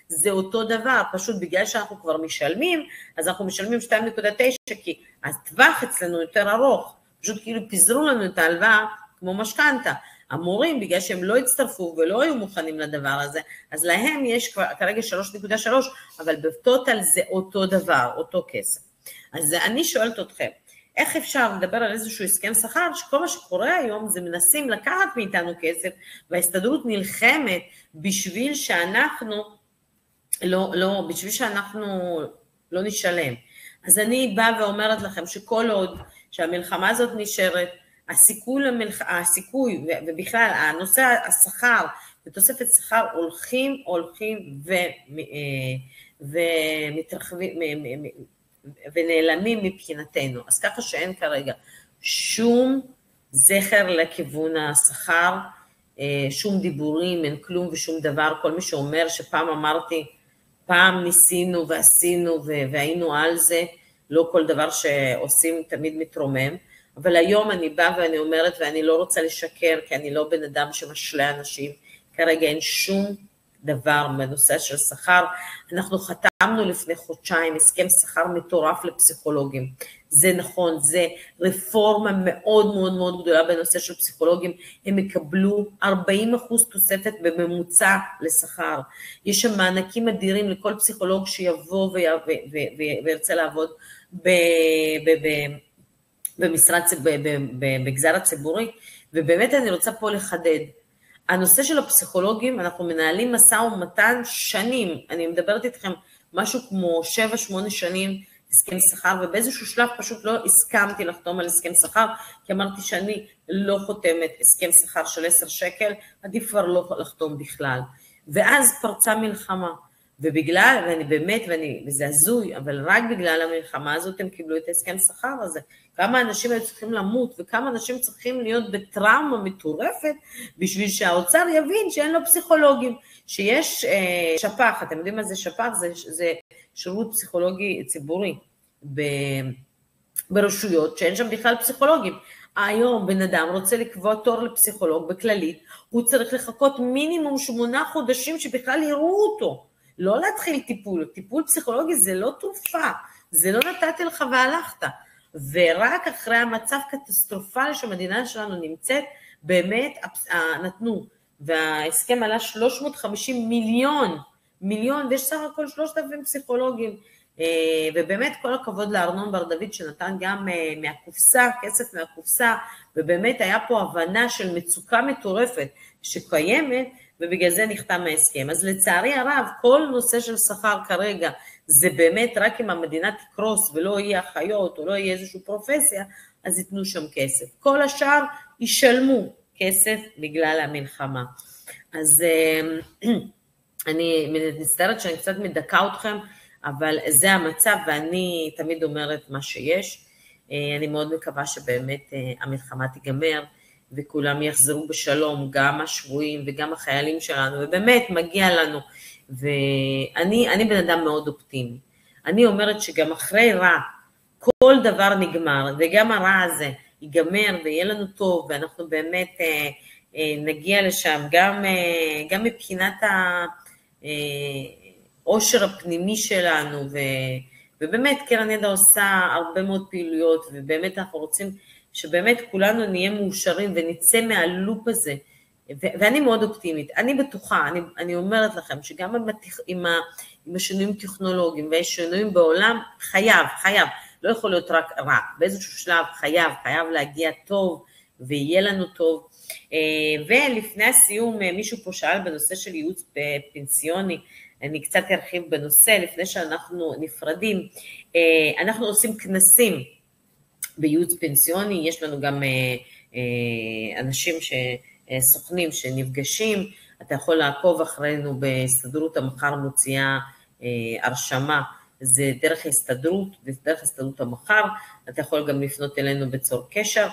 זה אותו דבר, פשוט בגלל שאנחנו כבר משלמים, אז אנחנו משלמים 2.9, כי הטווח אצלנו יותר ארוך, פשוט כאילו פיזרו לנו את ההלוואה, כמו משכנתה, המורים, בגלל שהם לא הצטרפו ולא היו מוכנים לדבר הזה, אז להם יש כרגע 3.3, אבל בטוטל זה אותו דבר, אותו כסף. אז אני שואלת אתכם, איך אפשר לדבר על איזשהו הסכם שכר, שכל מה שקורה היום זה מנסים לקחת מאיתנו כסף, וההסתדרות נלחמת בשביל שאנחנו לא נשלם. אז אני באה ואומרת לכם שכל עוד שהמלחמה הזאת נשארת, הסיכוי ובכלל הנושא השכר ותוספת שכר הולכים ומתרחבים ונעלמים מבחינתנו. אז ככה שאין כרגע שום זכר לכיוון השכר, שום דיבורים, אין כלום ושום דבר. כל מי שאומר שפעם אמרתי, פעם ניסינו ועשינו והיינו על זה, לא כל דבר שעושים תמיד מתרומם, אבל היום אני באה ואני אומרת, ואני לא רוצה לשקר, כי אני לא בן אדם שמשלה אנשים, כרגע אין שום דבר בנושא של שכר. אנחנו חתמנו לפני חודשיים הסכם שכר מטורף לפסיכולוגים, זה נכון, זה רפורמה מאוד מאוד מאוד גדולה בנושא של פסיכולוגים, הם יקבלו 40% תוספת בממוצע לשכר, יש שם מענקים אדירים לכל פסיכולוג שיבוא וירצה לעבוד בגזר הציבורי, ובאמת אני רוצה פה לחדד, הנושא של הפסיכולוגים, אנחנו מנהלים משא ומתן שנים, אני מדברת איתכם משהו כמו 7-8 שנים, הסכם שכר, ובאיזשהו שלב פשוט לא הסכמתי לחתום על הסכם שכר, כי אמרתי שאני לא חותמת הסכם שכר של 10 שקל, עדיף כבר לא לחתום בכלל. ואז פרצה מלחמה, ובגלל, ואני באמת, וזה הזוי, אבל רק בגלל המלחמה הזאת הם קיבלו את הסכם שכר הזה. כמה אנשים היו צריכים למות, וכמה אנשים צריכים להיות בטראומה מטורפת, בשביל שהאוצר יבין שאין לו פסיכולוגים, שיש שפ"ח, אתם יודעים מה זה שפ"ח? זה שירות פסיכולוגי ציבורי, ברשויות שאין שם בכלל פסיכולוגים. היום בן אדם רוצה לקבוע תור לפסיכולוג בכללית, הוא צריך לחכות מינימום 8 חודשים שבכלל יראו אותו, לא להתחיל טיפול פסיכולוגי זה לא תרופה, זה לא נתתי לך והלכת, ורק אחרי המצב קטסטרופלי שהמדינה שלנו נמצאת, באמת נתנו, וההסכם עלה 350 מיליון, ויש סך הכל 3,000 פסיכולוגים, ובאמת כל הכבוד לארנון בר דוד שנתן גם מהקופסה, כסף מהקופסה, ובאמת היה פה הבנה של מצוקה מטורפת שקיימת, ובגלל זה נחתם ההסכם. אז לצערי הרב, כל נושא של שכר כרגע, זה באמת רק אם המדינה תקרוס ולא יהיה אחיות, או לא יהיה איזושהי פרופסיה, אז ייתנו שם כסף. כל השאר ישלמו כסף בגלל המלחמה. אז אני מצטערת שאני קצת מדכא אתכם, אבל זה המצב, ואני תמיד אומרת מה שיש. אני מאוד מקווה שבאמת המלחמה תיגמר, וכולם יחזרו בשלום, גם השבויים וגם החיילים שלנו, ובאמת מגיע לנו, ואני בן אדם מאוד אופטימי. אני אומרת שגם אחרי רע, כל דבר נגמר, וגם הרע הזה ייגמר ויהיה לנו טוב, ואנחנו באמת נגיע לשם, גם מבחינת העושר הפנימי שלנו, ובאמת קרן ידע עושה הרבה מאוד פעילויות, ובאמת אנחנו רוצים שבאמת כולנו נהיה מאושרים ונצא מהלופ הזה, ואני מאוד אופטימית, אני בטוחה, אני אומרת לכם שגם עם השינויים טכנולוגיים והשינויים בעולם, חייב, לא יכול להיות רק רע, באיזשהו שלב חייב להגיע טוב, ויהיה לנו טוב. ולפני הסיום, מישהו פה שאל בנושא של ייעוץ פנסיוני, אני קצת ארחיב בנושא, לפני שאנחנו נפרדים, אנחנו עושים כנסים בייעוץ פנסיוני, יש לנו גם אנשים סוכנים שנפגשים, אתה יכול לעקוב אחרינו בהסתדרות המחר מוציאה הרשמה, זה דרך ההסתדרות, ודרך הסתדרות המחר, אתה יכול גם לפנות אלינו בצור קשר,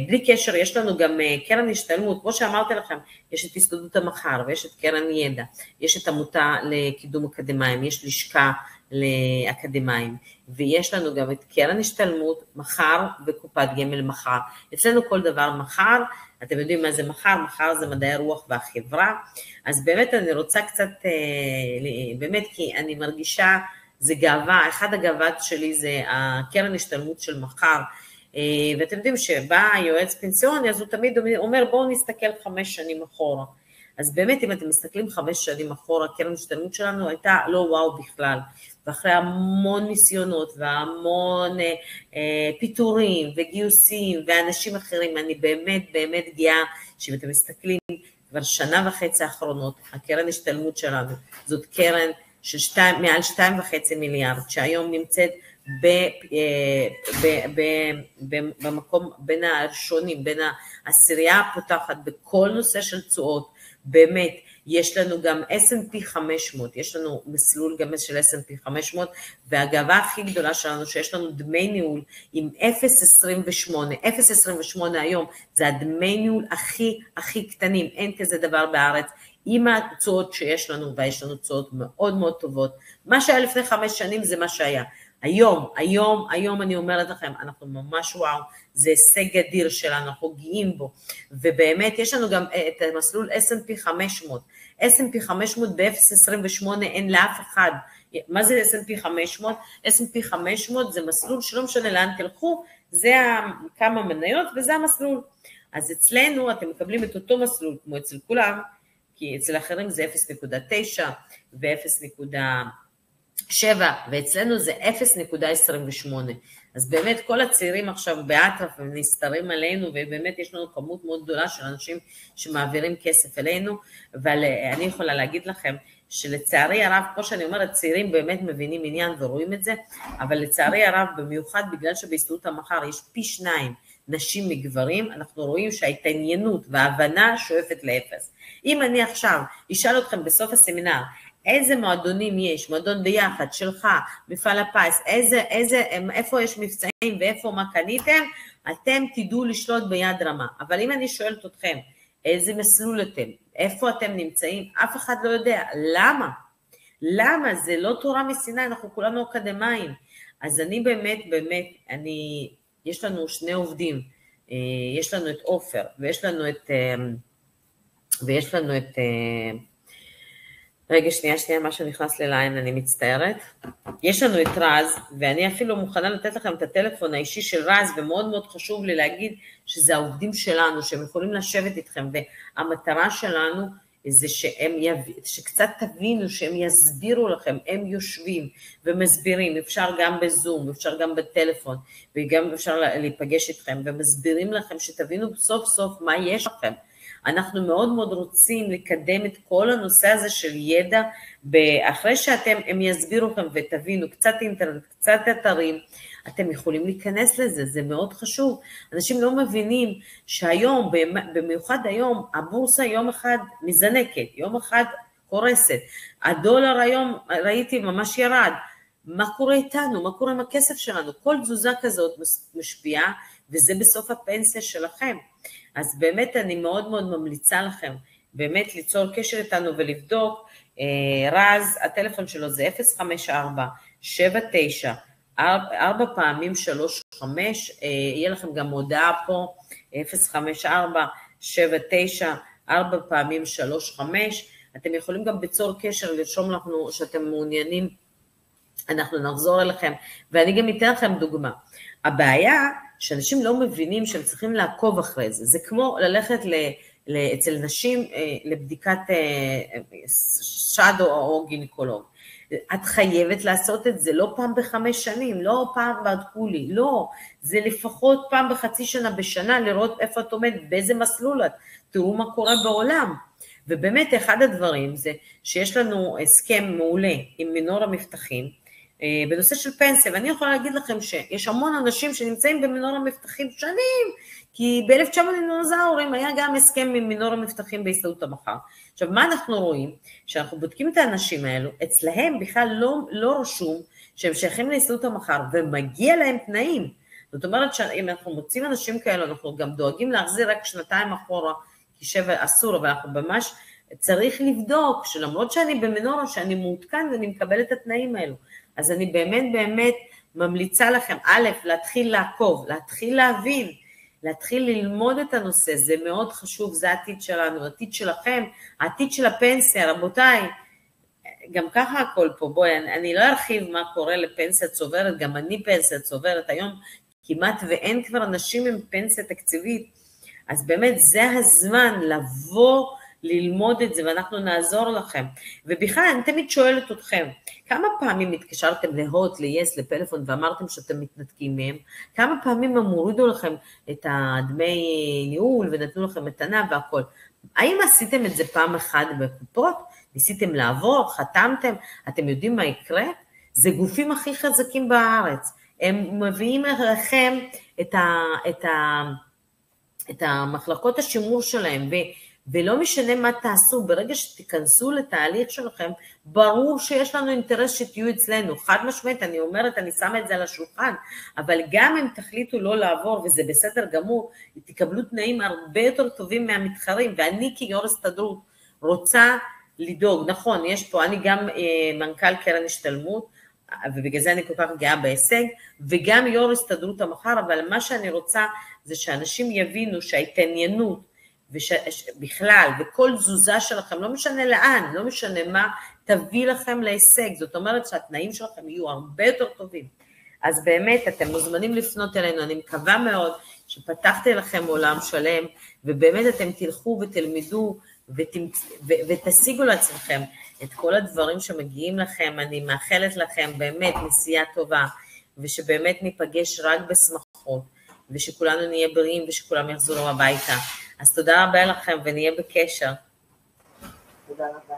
בלי קשר יש לנו גם קרן השתלמות, כמו שאמרתי לכם, יש את הסתדרות המחר, ויש את קרן ידע, יש את עמותה לקידום אקדמיים, יש לשכה לאקדמיים, ויש לנו גם את קרן השתלמות מחר וקופת גמל מחר, אצלנו כל דבר מחר, אתם יודעים מה זה מחר, מחר זה מדעי הרוח והחברה, אז באמת אני רוצה קצת, באמת כי אני מרגישה, זה גאווה, אחד הגאוות שלי זה הקרן השתלמות של מחר, ואתם יודעים שבא יועץ פנסיוני, אז הוא תמיד אומר, בואו נסתכל 5 שנים אחורה. אז באמת, אם אתם מסתכלים 5 שנים אחורה, קרן השתלמות שלנו הייתה לא וואו בכלל, ואחרי המון ניסיונות, והמון פיתורים, וגיוסים, ואנשים אחרים, אני באמת באמת גאה, שאם אתם מסתכלים, כבר 1.5 האחרונות, הקרן השתלמות שלנו, זאת קרן של מעל 2.5 מיליארד, שהיום נמצאת במקום בין הראשונים, בין העשירייה הפותחת, בכל נושא של תשואות, באמת, יש לנו גם S&P 500, יש לנו מסלול גם של S&P 500, והגאווה הכי גדולה שלנו, שיש לנו דמי ניהול עם 0.28, 0.28 היום, זה הדמי ניהול הכי קטנים, אין כזה דבר בארץ, עם התשואות שיש לנו, ויש לנו תשואות מאוד מאוד טובות, מה שהיה לפני 5 שנים זה מה שהיה, היום אני אומרת לכם, אנחנו ממש וואו, זה הישג אדיר שלנו, אנחנו גאים בו, ובאמת יש לנו גם את המסלול S&P 500, S&P 500 ב-0.28 אין לאף אחד, מה זה S&P 500? S&P 500 זה מסלול שלא משנה לאן תלכו, זה כמה מניות וזה המסלול, אז אצלנו אתם מקבלים את אותו מסלול כמו אצל כולם, כי אצל האחרים זה 0.9 ו-0.7, ואצלנו זה 0.28, אז באמת כל הצעירים עכשיו באטרף הם נסתרים עלינו, ובאמת יש לנו כמות מאוד גדולה של אנשים שמעבירים כסף אלינו, אבל אני יכולה להגיד לכם, שלצערי הרב, כמו שאני אומרת, צעירים באמת מבינים עניין ורואים את זה, אבל לצערי הרב, במיוחד בגלל שבהסתדרות המחר יש פי 2 נשים מגברים, אנחנו רואים שההתעניינות וההבנה שואפת לאפס. אם אני עכשיו אשאל אתכם בסוף הסמינר, איזה מועדונים יש, מועדון ביחד, שלך, מפעל הפיס, איפה יש מבצעים ואיפה מה קניתם, אתם תדעו לשלוט ביד רמה. אבל אם אני שואלת אתכם, איזה מסלול אתם, איפה אתם נמצאים, אף אחד לא יודע. למה? למה? זה לא תורה מסיני, אנחנו כולנו אקדמיים. אז אני באמת, יש לנו 2 עובדים, יש לנו את עופר, ויש לנו את רגע, שנייה, מה שנכנס לליין, אני מצטערת. יש לנו את רז, ואני אפילו מוכנה לתת לכם את הטלפון האישי של רז, ומאוד מאוד חשוב לי להגיד שזה העובדים שלנו, שהם יכולים לשבת איתכם, והמטרה שלנו זה שקצת תבינו, שהם יסבירו לכם, הם יושבים ומסבירים, אפשר גם בזום, אפשר גם בטלפון, וגם אפשר להיפגש איתכם, ומסבירים לכם שתבינו סוף סוף מה יש לכם. אנחנו מאוד מאוד רוצים לקדם את כל הנושא הזה של ידע, אחרי הם יסבירו לכם ותבינו קצת אינטרנט, קצת אתרים, אתם יכולים להיכנס לזה, זה מאוד חשוב. אנשים לא מבינים שהיום, במיוחד היום, הבורסה יום אחד מזנקת, יום אחד קורסת, הדולר היום ראיתי ממש ירד, מה קורה איתנו, מה קורה עם הכסף שלנו, כל תזוזה כזאת משפיעה, וזה בסוף הפנסיה שלכם. אז באמת אני מאוד מאוד ממליצה לכם, באמת ליצור קשר איתנו ולבדוק, רז, הטלפון שלו זה 054-79, 4 פעמים 35, יהיה לכם גם הודעה פה, 054-79, 4 פעמים 35, אתם יכולים גם ביצור קשר, לרשום לנו שאתם מעוניינים, אנחנו נחזור אליכם, ואני גם אתן לכם דוגמה. הבעיה שאנשים לא מבינים שהם צריכים לעקוב אחרי זה, זה כמו ללכת אצל נשים לבדיקת שד או גינקולוג. את חייבת לעשות את זה לא פעם ב5 שנים, לא פעם בדקו לי, לא, זה לפחות פעם בחצי שנה בשנה, לראות איפה את עומדת, באיזה מסלול את, תראו מה קורה בעולם. ובאמת אחד הדברים זה שיש לנו הסכם מעולה עם מנור המבטחים, בנושא של פנסיה, ואני יכולה להגיד לכם שיש המון אנשים שנמצאים במנור המבטחים שנים, כי ב-1900 דינוזאורים היה גם הסכם עם מנור המבטחים בהסתדרות המחר. עכשיו, מה אנחנו רואים? שאנחנו בודקים את האנשים האלו, אצלהם בכלל לא רשום שהם שייכים להסתדרות המחר, ומגיע להם תנאים. זאת אומרת שאם אנחנו מוצאים אנשים כאלו, אנחנו גם דואגים להחזיר רק 2 אחורה, כי 7 אסור, אבל אנחנו ממש צריך לבדוק, שלמרות שאני במנורה, שאני מעודכן ואני מקבל את התנאים האלו. אז אני באמת ממליצה לכם, א', להתחיל לעקוב, להתחיל להבין, להתחיל ללמוד את הנושא, זה מאוד חשוב, זה העתיד שלנו, העתיד שלכם, העתיד של הפנסיה, רבותיי, גם ככה הכל פה, בואי, אני לא ארחיב מה קורה לפנסיה צוברת, גם אני פנסיה צוברת, היום כמעט ואין כבר נשים עם פנסיה תקציבית, אז באמת זה הזמן לבוא ללמוד את זה, ואנחנו נעזור לכם. ובכלל, אני תמיד שואלת אתכם, כמה פעמים התקשרתם להוט, ליס, לפלאפון, ואמרתם שאתם מתנתקים מהם? כמה פעמים הם הורידו לכם את הדמי ניהול, ונתנו לכם מתנה והכל? האם עשיתם את זה פעם אחת בקופות? ניסיתם לעבור, חתמתם? אתם יודעים מה יקרה? זה גופים הכי חזקים בארץ. הם מביאים לכם את המחלקות השימור שלהם, ולא משנה מה תעשו, ברגע שתיכנסו לתהליך שלכם, ברור שיש לנו אינטרס שתהיו אצלנו, חד משמעית, אני אומרת, אני שמה את זה על השולחן, אבל גם אם תחליטו לא לעבור, וזה בסדר גמור, תקבלו תנאים הרבה יותר טובים מהמתחרים, ואני כיו"ר הסתדרות רוצה לדאוג, נכון, יש פה, אני גם מנכ"ל קרן השתלמות, ובגלל זה אני כל כך גאה בהישג, וגם יו"ר הסתדרות המחר, אבל מה שאני רוצה זה שאנשים יבינו שההתעניינות, בכלל, וכל תזוזה שלכם, לא משנה לאן, לא משנה מה, תביא לכם להישג, זאת אומרת שהתנאים שלכם יהיו הרבה יותר טובים. אז באמת, אתם מוזמנים לפנות אלינו, אני מקווה מאוד שפתחתי לכם עולם שלם, ובאמת אתם תלכו ותלמדו, ותשיגו לעצמכם את כל הדברים שמגיעים לכם, אני מאחלת לכם באמת נסיעה טובה, ושבאמת ניפגש רק בשמחות, ושכולנו נהיה בריאים, ושכולם יחזרו הביתה. אז תודה רבה לכם ונהיה בקשר. תודה רבה.